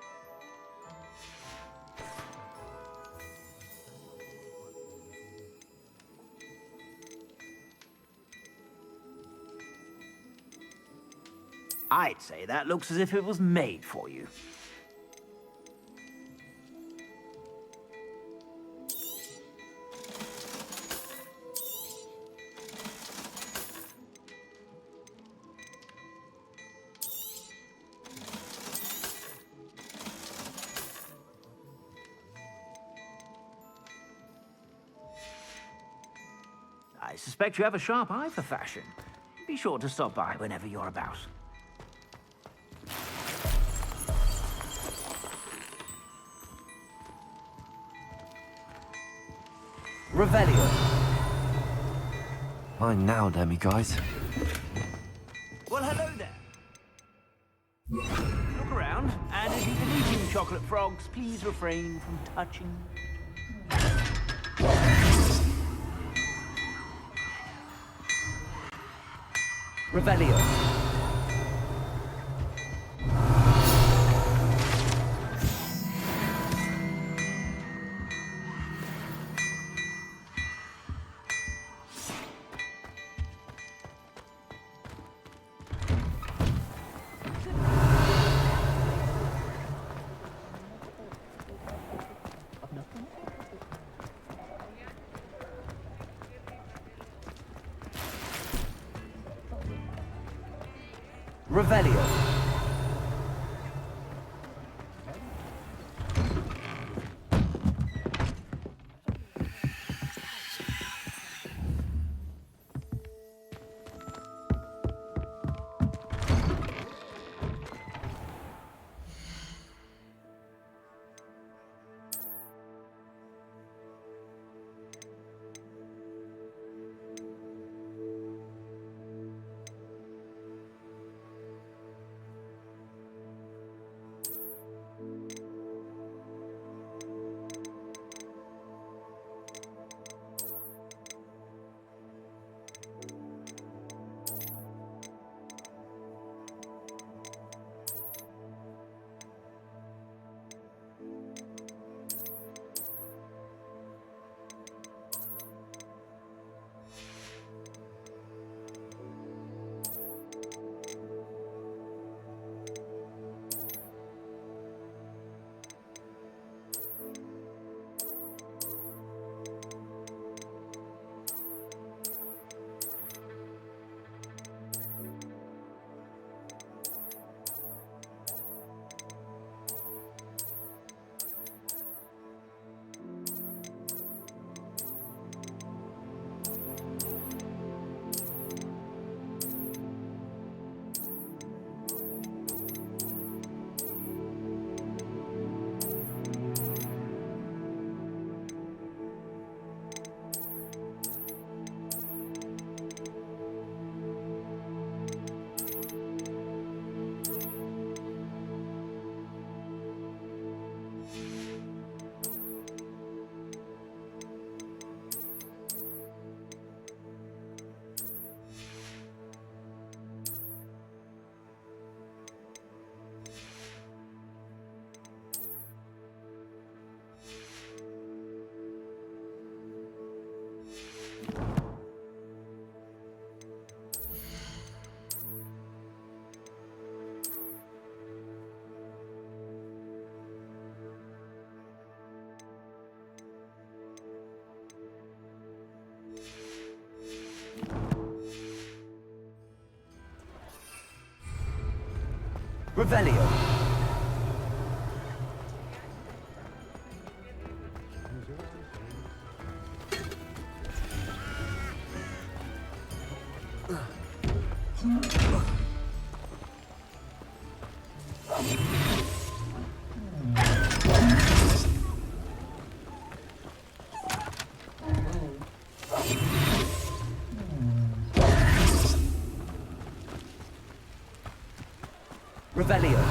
I'd say that looks as if it was made for you. suspect you have a sharp eye for fashion. Be sure to stop by whenever you're about. Revelio. Fine now, Demi, guys. Well, hello there. Look around, and if you've been eating chocolate frogs, please refrain from touching. Revelio. Revelio. Revelio. Revelio.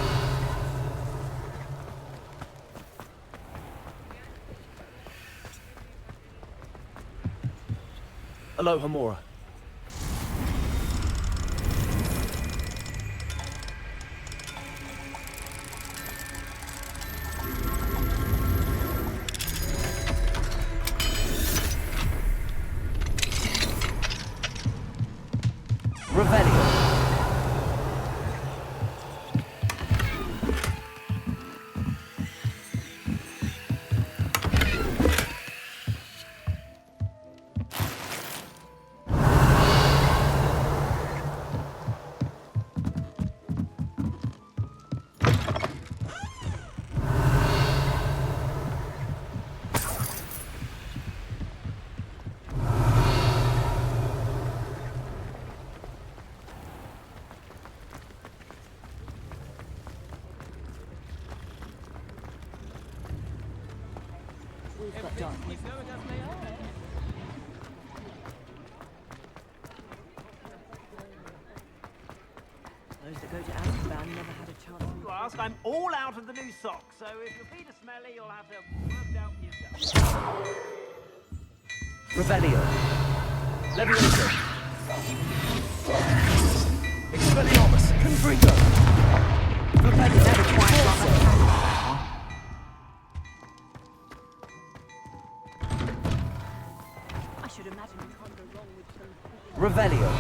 Aloha, Mora. Revelio. darkness. Those that go to Azkaban never had a chance. You ask, I'm all out of the new socks, so if your feet are smelly, you'll have to work it out for yourself. Revelio. Levioso. Expelliarmus. Confringo. Revelio never quite got the hand. I should imagine you can't go wrong with some... Revelio.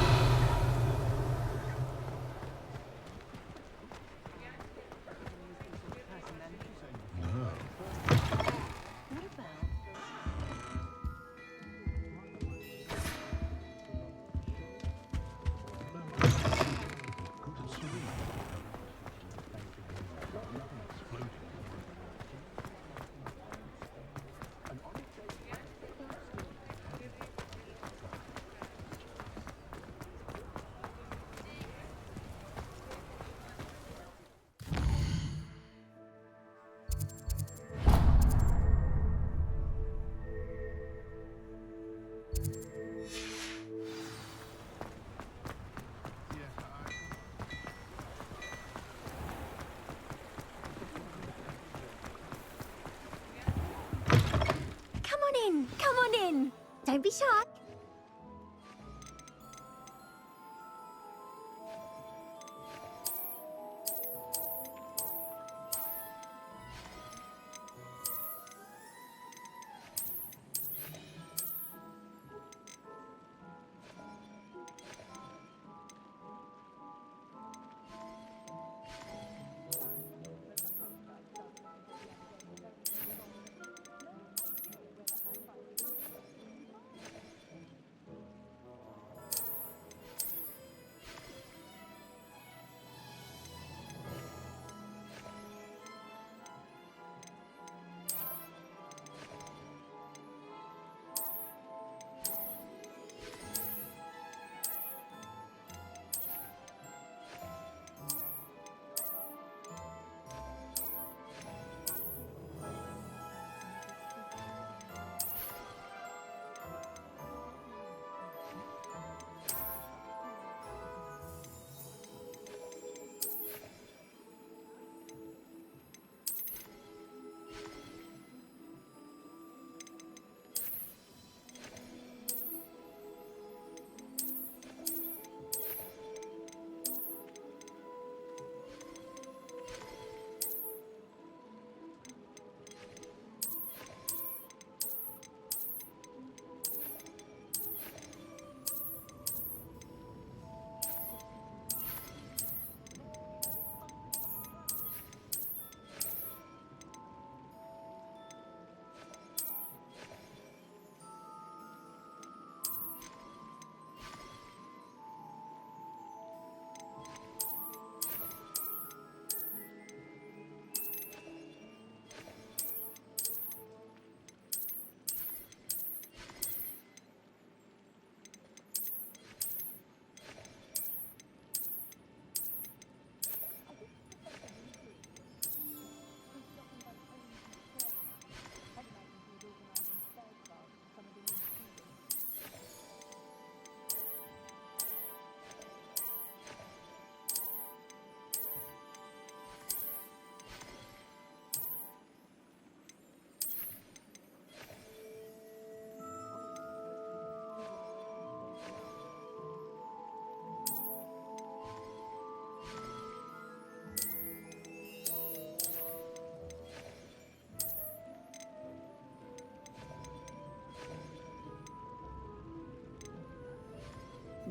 Come on in. Don't be shy.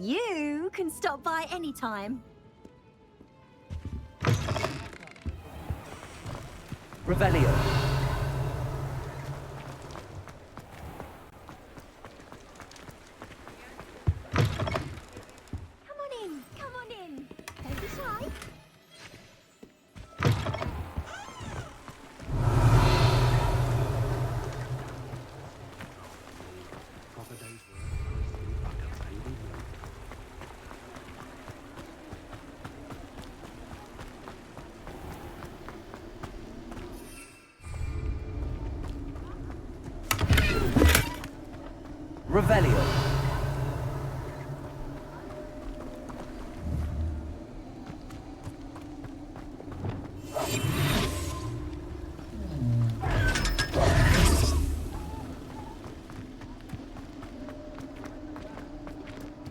You can stop by anytime. Revelio. Come on in. Come on in. Don't be shy. Revelio.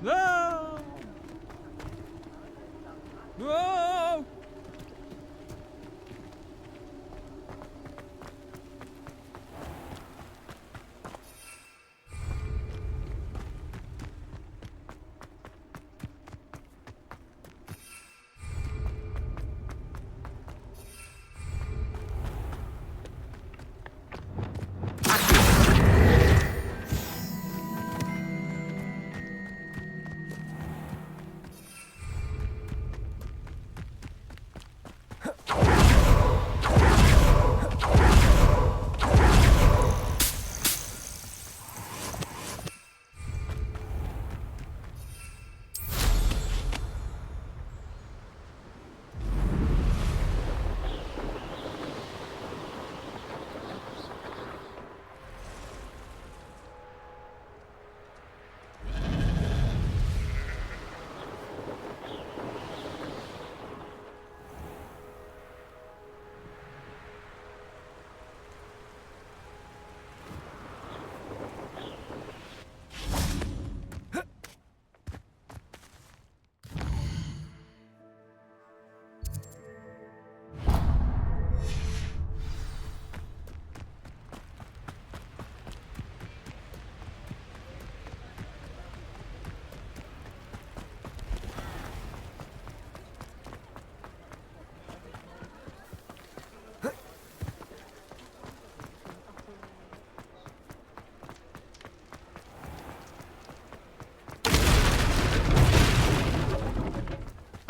No! No!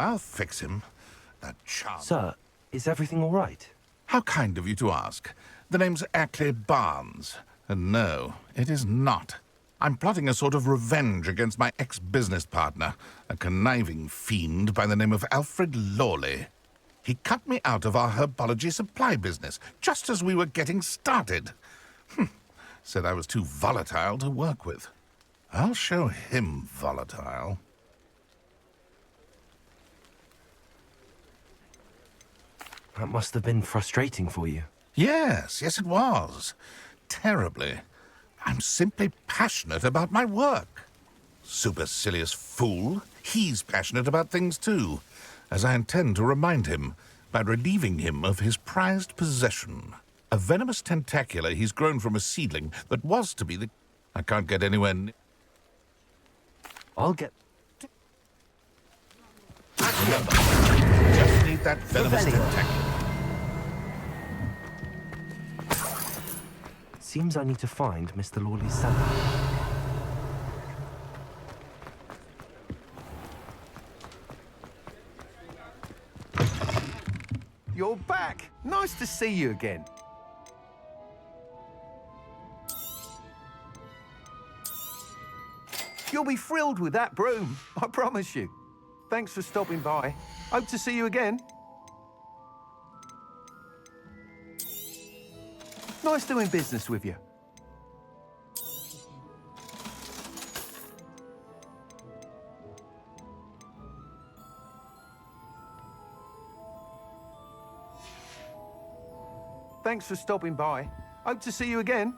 I'll fix him. That charm. Sir, is everything all right? How kind of you to ask. The name's Ackley Barnes. And no, it is not. I'm plotting a sort of revenge against my ex-business partner, a conniving fiend by the name of Alfred Lawley. He cut me out of our herbology supply business, just as we were getting started. Said I was too volatile to work with. I'll show him volatile. That must have been frustrating for you. Yes, it was. Terribly. I'm simply passionate about my work. Supercilious fool. He's passionate about things too, as I intend to remind him by relieving him of his prized possession. A venomous tentacula he's grown from a seedling that was to be the... I can't get anywhere I'll get... Remember, just need that venomous tentacula. Seems I need to find Mr. Lawley's cellar. You're back! Nice to see you again. You'll be thrilled with that broom, I promise you. Thanks for stopping by. Hope to see you again. Nice doing business with you. Thanks for stopping by. Hope to see you again.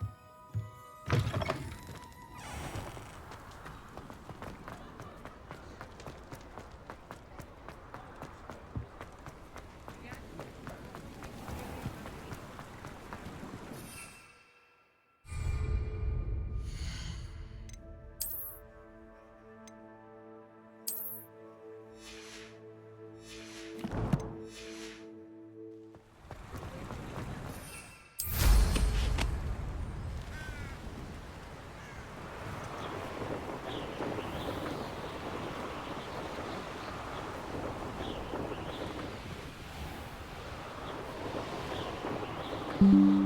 Mm-hmm.